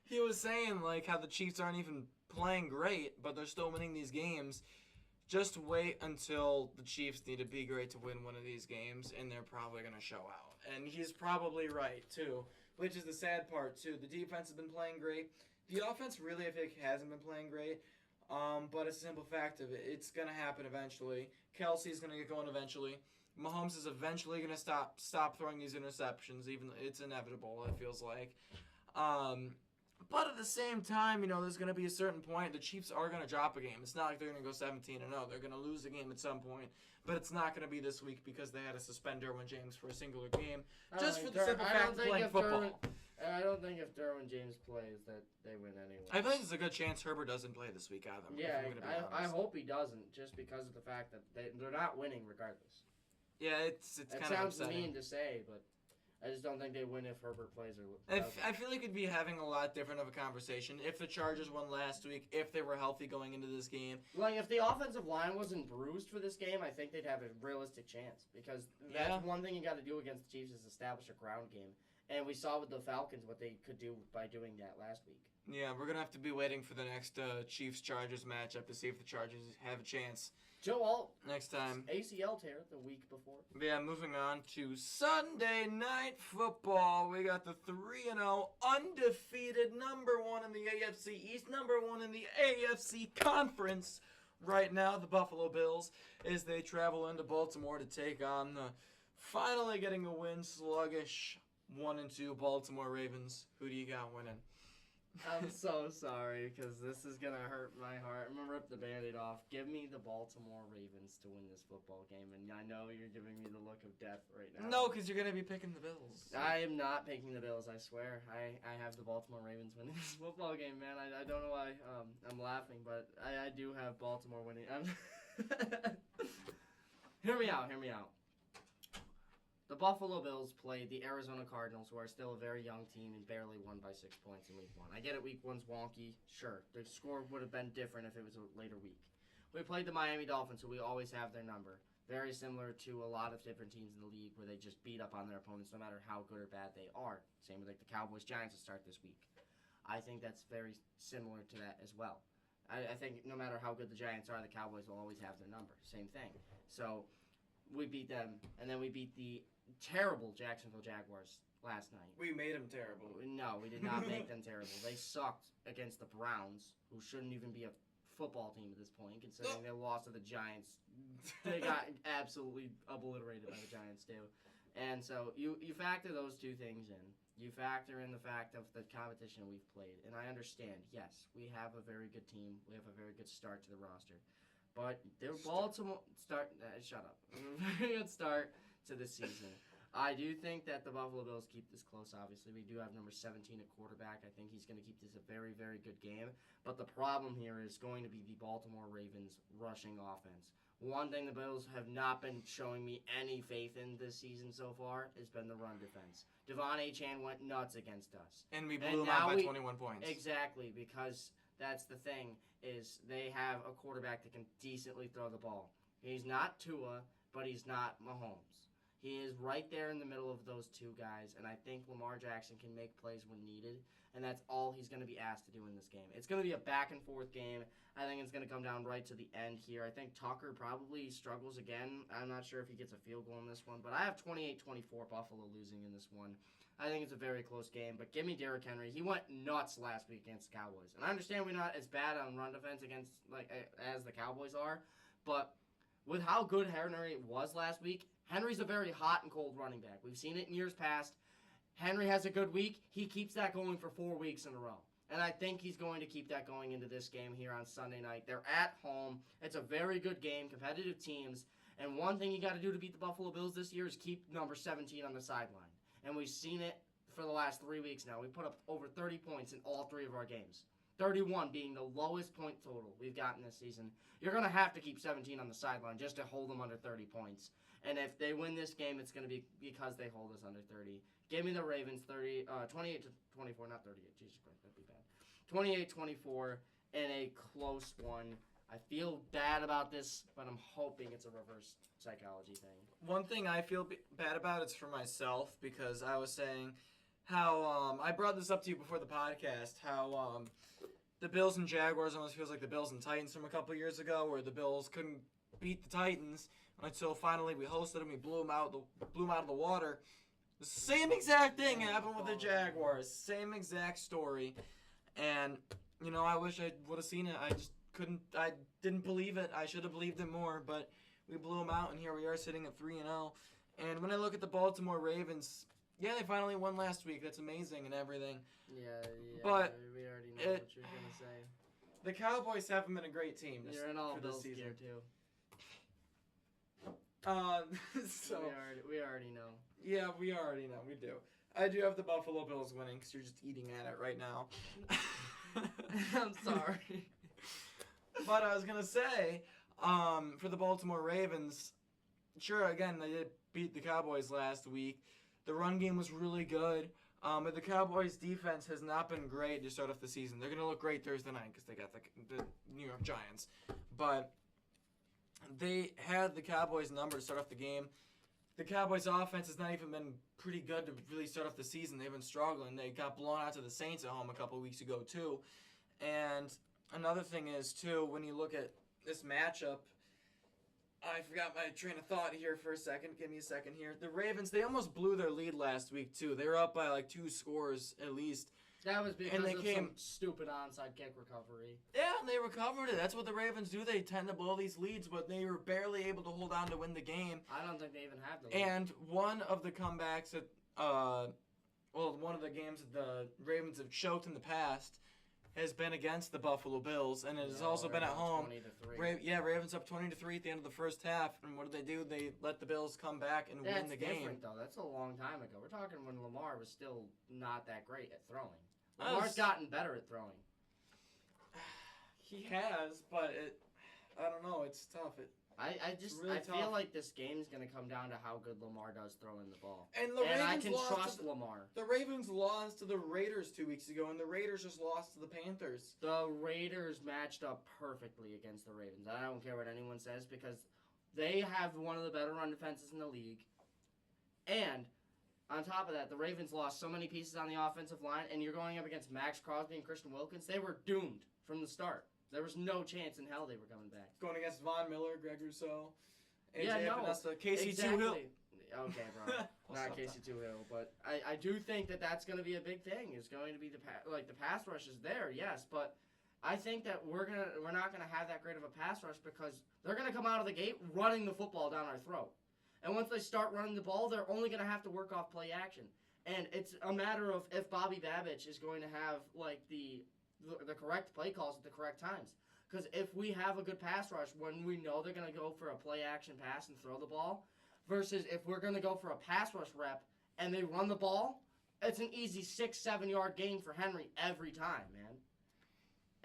he was saying like how the Chiefs aren't even playing great, but they're still winning these games. Just wait until the Chiefs need to be great to win one of these games, and they're probably going to show out. And he's probably right, too, which is the sad part, too. The defense has been playing great. The offense really, I think, hasn't been playing great, but it's a simple fact of it. It's going to happen eventually. Kelsey's going to get going eventually. Mahomes is eventually going to stop throwing these interceptions, even though it's inevitable, it feels like. But at the same time, there's going to be a certain point. The Chiefs are going to drop a game. It's not like they're going to go 17-0. They're going to lose a game at some point. But it's not going to be this week because they had to suspend Derwin James for a singular game. Just for the simple fact of playing football. I don't think if Derwin James plays that they win anyway. I think there's a good chance Herbert doesn't play this week either. Yeah, I hope he doesn't, just because of the fact that they're not winning regardless. Yeah, it's kind of sounds mean to say, but I just don't think they win if Herbert plays. I feel like we'd be having a lot different of a conversation if the Chargers won last week, if they were healthy going into this game. Like, if the offensive line wasn't bruised for this game, I think they'd have a realistic chance. Because that's one thing you got to do against the Chiefs is establish a ground game. And we saw with the Falcons what they could do by doing that last week. Yeah, we're going to have to be waiting for the next Chiefs-Chargers matchup to see if the Chargers have a chance. Joe Alt. Next time. ACL tear the week before. Yeah, moving on to Sunday Night Football. We got the 3-0 undefeated #1 in the AFC East, #1 in the AFC Conference. Right now, the Buffalo Bills, as they travel into Baltimore to take on the finally getting a win, sluggish 1-2 Baltimore Ravens. Who do you got winning? I'm so sorry, because this is going to hurt my heart. I'm going to rip the Band-Aid off. Give me the Baltimore Ravens to win this football game, and I know you're giving me the look of death right now. No, because you're going to be picking the Bills. I am not picking the Bills, I swear. I have the Baltimore Ravens winning this football game, man. I don't know why I'm laughing, but I do have Baltimore winning. Hear me out. The Buffalo Bills played the Arizona Cardinals, who are still a very young team and barely won by 6 points in Week 1. I get it, Week 1's wonky. Sure, the score would have been different if it was a later week. We played the Miami Dolphins, who we always have their number. Very similar to a lot of different teams in the league where they just beat up on their opponents no matter how good or bad they are. Same with like the Cowboys-Giants to start this week. I think that's very similar to that as well. I think no matter how good the Giants are, the Cowboys will always have their number. Same thing. So we beat them, and then we beat the terrible Jacksonville Jaguars last night. We made them terrible. No, we did not make them terrible. They sucked against the Browns, who shouldn't even be a football team at this point, considering they lost to the Giants. They got absolutely obliterated by the Giants, too. And so you factor those two things in. You factor in the fact of the competition we've played. And I understand, yes, we have a very good team. We have a very good start to the roster. But their Baltimore shut up. A very good start to the season. I do think that the Buffalo Bills keep this close, obviously. We do have number 17 at quarterback. I think he's going to keep this a very, very good game. But the problem here is going to be the Baltimore Ravens rushing offense. One thing the Bills have not been showing me any faith in this season so far has been the run defense. Devon Achane went nuts against us. And we blew them out by 21 points. Exactly, because that's the thing, is they have a quarterback that can decently throw the ball. He's not Tua, but he's not Mahomes. He is right there in the middle of those two guys, and I think Lamar Jackson can make plays when needed, and that's all he's going to be asked to do in this game. It's going to be a back-and-forth game. I think it's going to come down right to the end here. I think Tucker probably struggles again. I'm not sure if he gets a field goal in this one, but I have 28-24 Buffalo losing in this one. I think it's a very close game, but give me Derrick Henry. He went nuts last week against the Cowboys, and I understand we're not as bad on run defense against as the Cowboys are, but with how good Henry was last week, Henry's a very hot and cold running back. We've seen it in years past. Henry has a good week. He keeps that going for 4 weeks in a row. And I think he's going to keep that going into this game here on Sunday night. They're at home. It's a very good game, competitive teams. And one thing you got to do to beat the Buffalo Bills this year is keep number 17 on the sideline. And we've seen it for the last 3 weeks now. We put up over 30 points in all 3 of our games. 31 being the lowest point total we've gotten this season. You're going to have to keep 17 on the sideline just to hold them under 30 points. And if they win this game, it's going to be because they hold us under 30. Give me the Ravens 28-24, not 38. Jesus Christ, that'd be bad. 28-24 in a close one. I feel bad about this, but I'm hoping it's a reverse psychology thing. One thing I feel bad about is for myself, because I was saying how I brought this up to you before the podcast, how the Bills and Jaguars almost feels like the Bills and Titans from a couple years ago, where the Bills couldn't beat the Titans until finally we hosted them, we blew them out of the water. The same exact thing happened with the Jaguars. Same exact story. And, you know, I wish I would have seen it. I just couldn't. I didn't believe it. I should have believed it more. But we blew them out, and here we are sitting at 3-0. And when I look at the Baltimore Ravens, yeah, they finally won last week. That's amazing and everything. Yeah, but we already know what you're going to say. The Cowboys haven't been a great team You're in all for this Bills season. gear, too. So we already know. Yeah, we already know. We do. I do have the Buffalo Bills winning because you're just eating at it right now. I'm sorry. But I was going to say, for the Baltimore Ravens, sure, again, they did beat the Cowboys last week. The run game was really good. But the Cowboys' defense has not been great to start off the season. They're going to look great Thursday night because they got the New York Giants. But they had the Cowboys' number to start off the game. The Cowboys' offense has not even been pretty good to really start off the season. They've been struggling. They got blown out to the Saints at home a couple of weeks ago, too. And another thing is, too, when you look at this matchup, I forgot my train of thought here for a second. Give me a second here. The Ravens, they almost blew their lead last week, too. They were up by like 2 scores at least. That was because of some stupid onside kick recovery. Yeah, and they recovered it. That's what the Ravens do. They tend to blow these leads, but they were barely able to hold on to win the game. I don't think they even have the lead. And one of the comebacks that, one of the games that the Ravens have choked in the past has been against the Buffalo Bills, and it has also been at home. 20-3. Ravens up 20-3 at the end of the first half, and what do? They let the Bills come back and win the game. That's different, though. That's a long time ago. We're talking when Lamar was still not that great at throwing. Lamar's gotten better at throwing. He has, but I don't know. It's tough. I feel like this game's going to come down to how good Lamar does throwing the ball. And I can trust Lamar. The Ravens lost to the Raiders 2 weeks ago, and the Raiders just lost to the Panthers. The Raiders matched up perfectly against the Ravens. I don't care what anyone says because they have one of the better run defenses in the league. And on top of that, the Ravens lost so many pieces on the offensive line, and you're going up against Max Crosby and Christian Wilkins. They were doomed from the start. There was no chance in hell they were coming back. Going against Von Miller, Greg Rousseau, AJ Epinesa, Casey exactly. Tuhill. Okay, bro. Not Casey Tuhill, but I do think that's going to be a big thing. It's going to be the pass rush is there, yes, but I think that we're not gonna have that great of a pass rush because they're gonna come out of the gate running the football down our throat. And once they start running the ball, they're only going to have to work off play action. And it's a matter of if Bobby Babich is going to have the correct play calls at the correct times. Because if we have a good pass rush when we know they're going to go for a play action pass and throw the ball, versus if we're going to go for a pass rush rep and they run the ball, it's an easy 6-7 yard gain for Henry every time, man.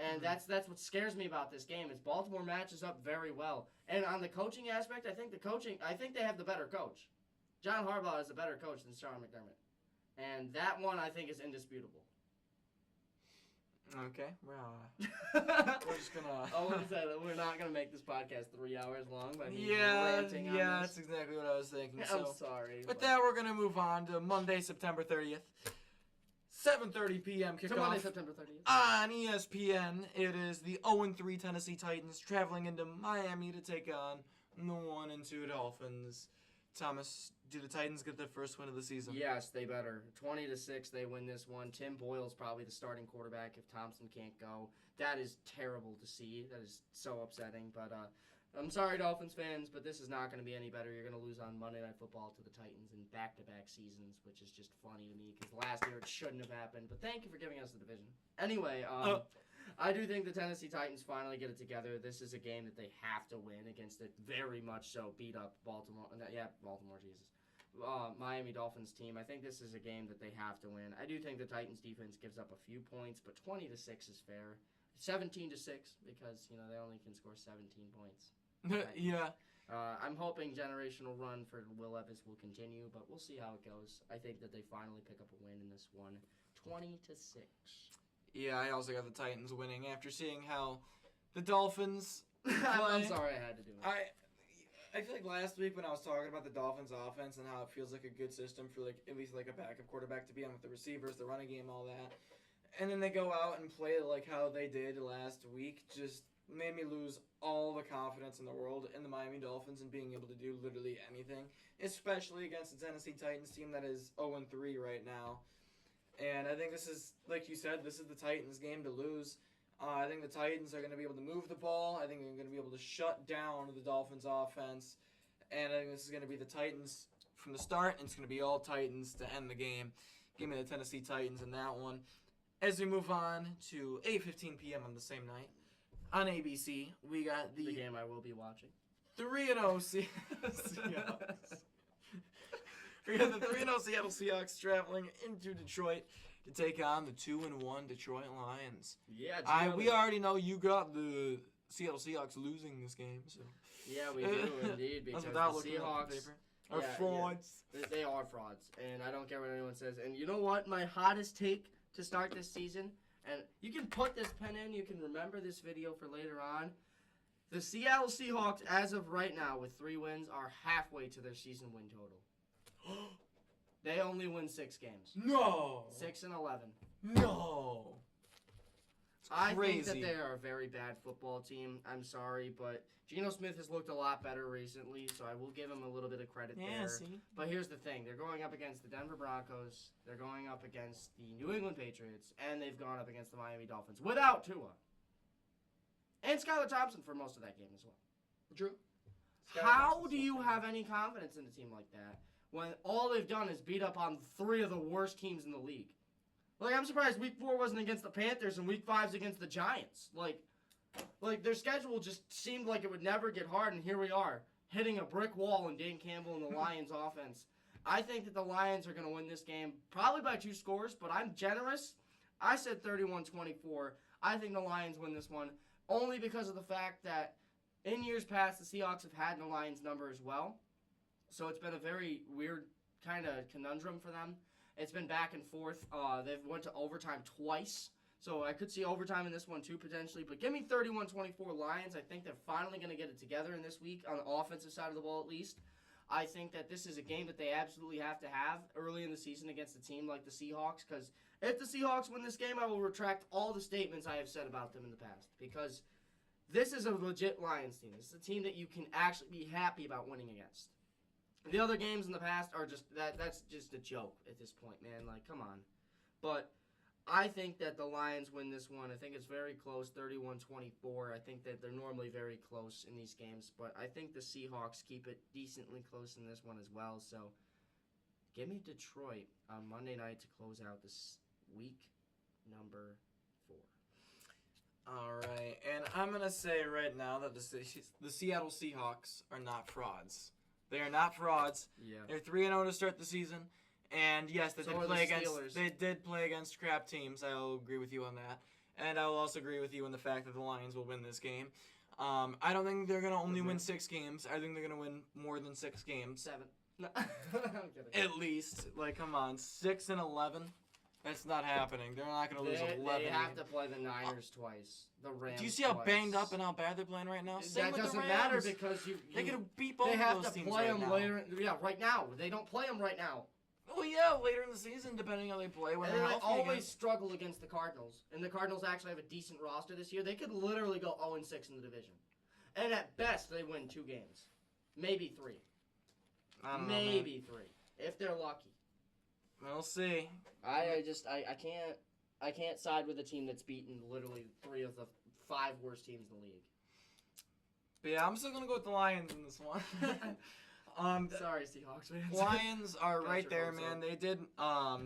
And that's what scares me about this game is Baltimore matches up very well. And on the coaching aspect, I think they have the better coach. John Harbaugh is a better coach than Sean McDermott. And that one I think is indisputable. Okay, we're just gonna. Owens said that we're not gonna make this podcast 3 hours long, but Yeah, ranting on that's this. exactly what I was thinking. I'm So, sorry. with that, we're gonna move on to Monday, September 30th, 7:30 p.m. to Monday, kickoff September 30th. on ESPN. It is the 0-3 Tennessee Titans traveling into Miami to take on the 1-2 Dolphins. Thomas, do the Titans get their first win of the season? Yes, they better. 20-6, they win this one. Tim Boyle's probably the starting quarterback if Thompson can't go. That is terrible to see. That is so upsetting. But I'm sorry, Dolphins fans, but this is not going to be any better. You're going to lose on Monday Night Football to the Titans in back-to-back seasons, which is just funny to me because last year it shouldn't have happened. But thank you for giving us the division. Anyway, I do think the Tennessee Titans finally get it together. This is a game that they have to win against a very much so beat up Baltimore. Baltimore, Jesus. Miami Dolphins team. I think this is a game that they have to win. I do think the Titans defense gives up a few points, but 20-6 is fair. 17-6 because they only can score 17 points. Yeah. I'm hoping generational run for Will Levis will continue, but we'll see how it goes. I think that they finally pick up a win in this one, 20-6. Yeah, I also got the Titans winning after seeing how the Dolphins. I'm sorry I had to do it. I feel like last week when I was talking about the Dolphins' offense and how it feels like a good system for at least a backup quarterback to be on with the receivers, the running game, all that, and then they go out and play like how they did last week, just made me lose all the confidence in the world in the Miami Dolphins and being able to do literally anything, especially against the Tennessee Titans team that is 0-3 right now. And I think this is, like you said, this is the Titans' game to lose. I think the Titans are going to be able to move the ball. I think they're going to be able to shut down the Dolphins' offense. And I think this is going to be the Titans from the start, and it's going to be all Titans to end the game. Give me the Tennessee Titans in that one. As we move on to 8:15 p.m. on the same night, on ABC, we got the game I will be watching. 3-0 Seahawks. We got the 3-0 Seattle Seahawks traveling into Detroit to take on the 2-1 Detroit Lions. Yeah, we already know you got the Seattle Seahawks losing this game. So yeah, we do indeed because the Seahawks are frauds. Yeah. They are frauds, and I don't care what anyone says. And you know what? My hottest take to start this season, and you can put this pen in. You can remember this video for later on. The Seattle Seahawks, as of right now, with 3 wins, are halfway to their season win total. They only win 6 games. No. 6-11. No. I think that they are a very bad football team. I'm sorry, but Geno Smith has looked a lot better recently, so I will give him a little bit of credit there. See? But here's the thing. They're going up against the Denver Broncos. They're going up against the New England Patriots. And they've gone up against the Miami Dolphins without Tua. And Skylar Thompson for most of that game as well. Drew? How do you have any confidence in a team like that when all they've done is beat up on 3 of the worst teams in the league? Like, I'm surprised Week 4 wasn't against the Panthers and Week 5's against the Giants. Like their schedule just seemed like it would never get hard, and here we are, hitting a brick wall in Dan Campbell and the Lions' offense. I think that the Lions are going to win this game, probably by 2 scores, but I'm generous. I said 31-24. I think the Lions win this one, only because of the fact that in years past, the Seahawks have had the Lions number as well. So it's been a very weird kind of conundrum for them. It's been back and forth. They've went to overtime twice. So I could see overtime in this one too, potentially. But give me 31-24 Lions. I think they're finally going to get it together in this week, on the offensive side of the ball at least. I think that this is a game that they absolutely have to have early in the season against a team like the Seahawks. Because if the Seahawks win this game, I will retract all the statements I have said about them in the past. Because this is a legit Lions team. This is a team that you can actually be happy about winning against. The other games in the past are just that's just a joke at this point, man. Like, come on. But I think that the Lions win this one. I think it's very close, 31-24. I think that they're normally very close in these games. But I think the Seahawks keep it decently close in this one as well. So give me Detroit on Monday night to close out this week number 4. All right. And I'm going to say right now that the Seattle Seahawks are not frauds. They are not frauds. Yeah. They're 3-0 to start the season. And yes, they did play against crap teams. I'll agree with you on that. And I will also agree with you on the fact that the Lions will win this game. I don't think they're going to only win 6 games. I think they're going to win more than 6 games. 7. No. I'm kidding. At least. Like, come on. 6-11. That's not happening. They're not going to lose 11. They have to play the Niners twice. The Rams. Do you see how twice. banged up and how bad they're playing right now? Same That with doesn't the matter Rams. because They could beat both they of have those to teams play right them now. later. Yeah, right now. They don't play them right now. Oh yeah, later in the season, depending how they play. When And they're they healthy always again. struggle against the Cardinals. And the Cardinals actually have a decent roster this year. They could literally go 0-6 in the division. And at best, they win 2 games. Maybe 3. I don't know, Maybe 3. If they're lucky. We'll see. I can't side with a team that's beaten literally 3 of the 5 worst teams in the league. But yeah, I'm still gonna go with the Lions in this one. Sorry, Seahawks fans. Lions are Got right your there, hopes man. up.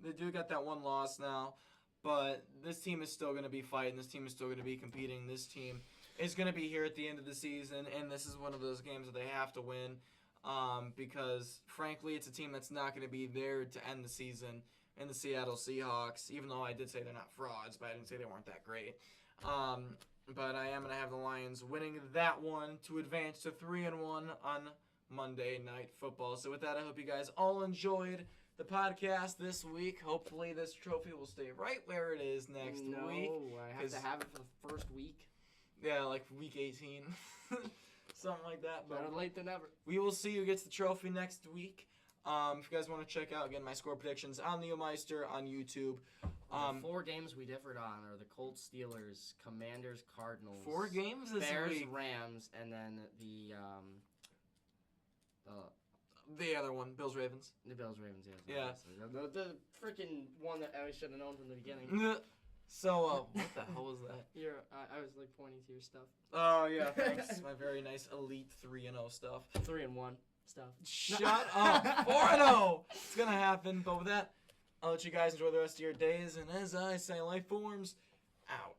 They do got that one loss now, but this team is still gonna be fighting. This team is still gonna be competing. This team is gonna be here at the end of the season, and this is one of those games that they have to win, because frankly, it's a team that's not gonna be there to end the season. In the Seattle Seahawks, even though I did say they're not frauds, but I didn't say they weren't that great. But I am gonna have the Lions winning that one to advance to 3-1 on Monday Night Football. So with that, I hope you guys all enjoyed the podcast this week. Hopefully this trophy will stay right where it is next week. No, I have 'cause- to have it for the first week. Yeah, like week 18. Something like that. Better But late than never. we will see who gets the trophy next week. If you guys want to check out, again, my score predictions on Leo Meister on YouTube. The 4 games we differed on are the Colts, Steelers, Commanders, Cardinals. 4 games this Bears, week. Rams, and then the The other one, Bills Ravens. Bills, Ravens. Yes, Yeah. obviously. The freaking one that I should have known from the beginning. So, what the hell was that? I was like pointing to your stuff. Oh, yeah, thanks. My very nice Elite 3-0 stuff. 3-1 stuff. Shut up. 4-0. It's going to happen. But with that, I'll let you guys enjoy the rest of your days. And as I say, life forms out.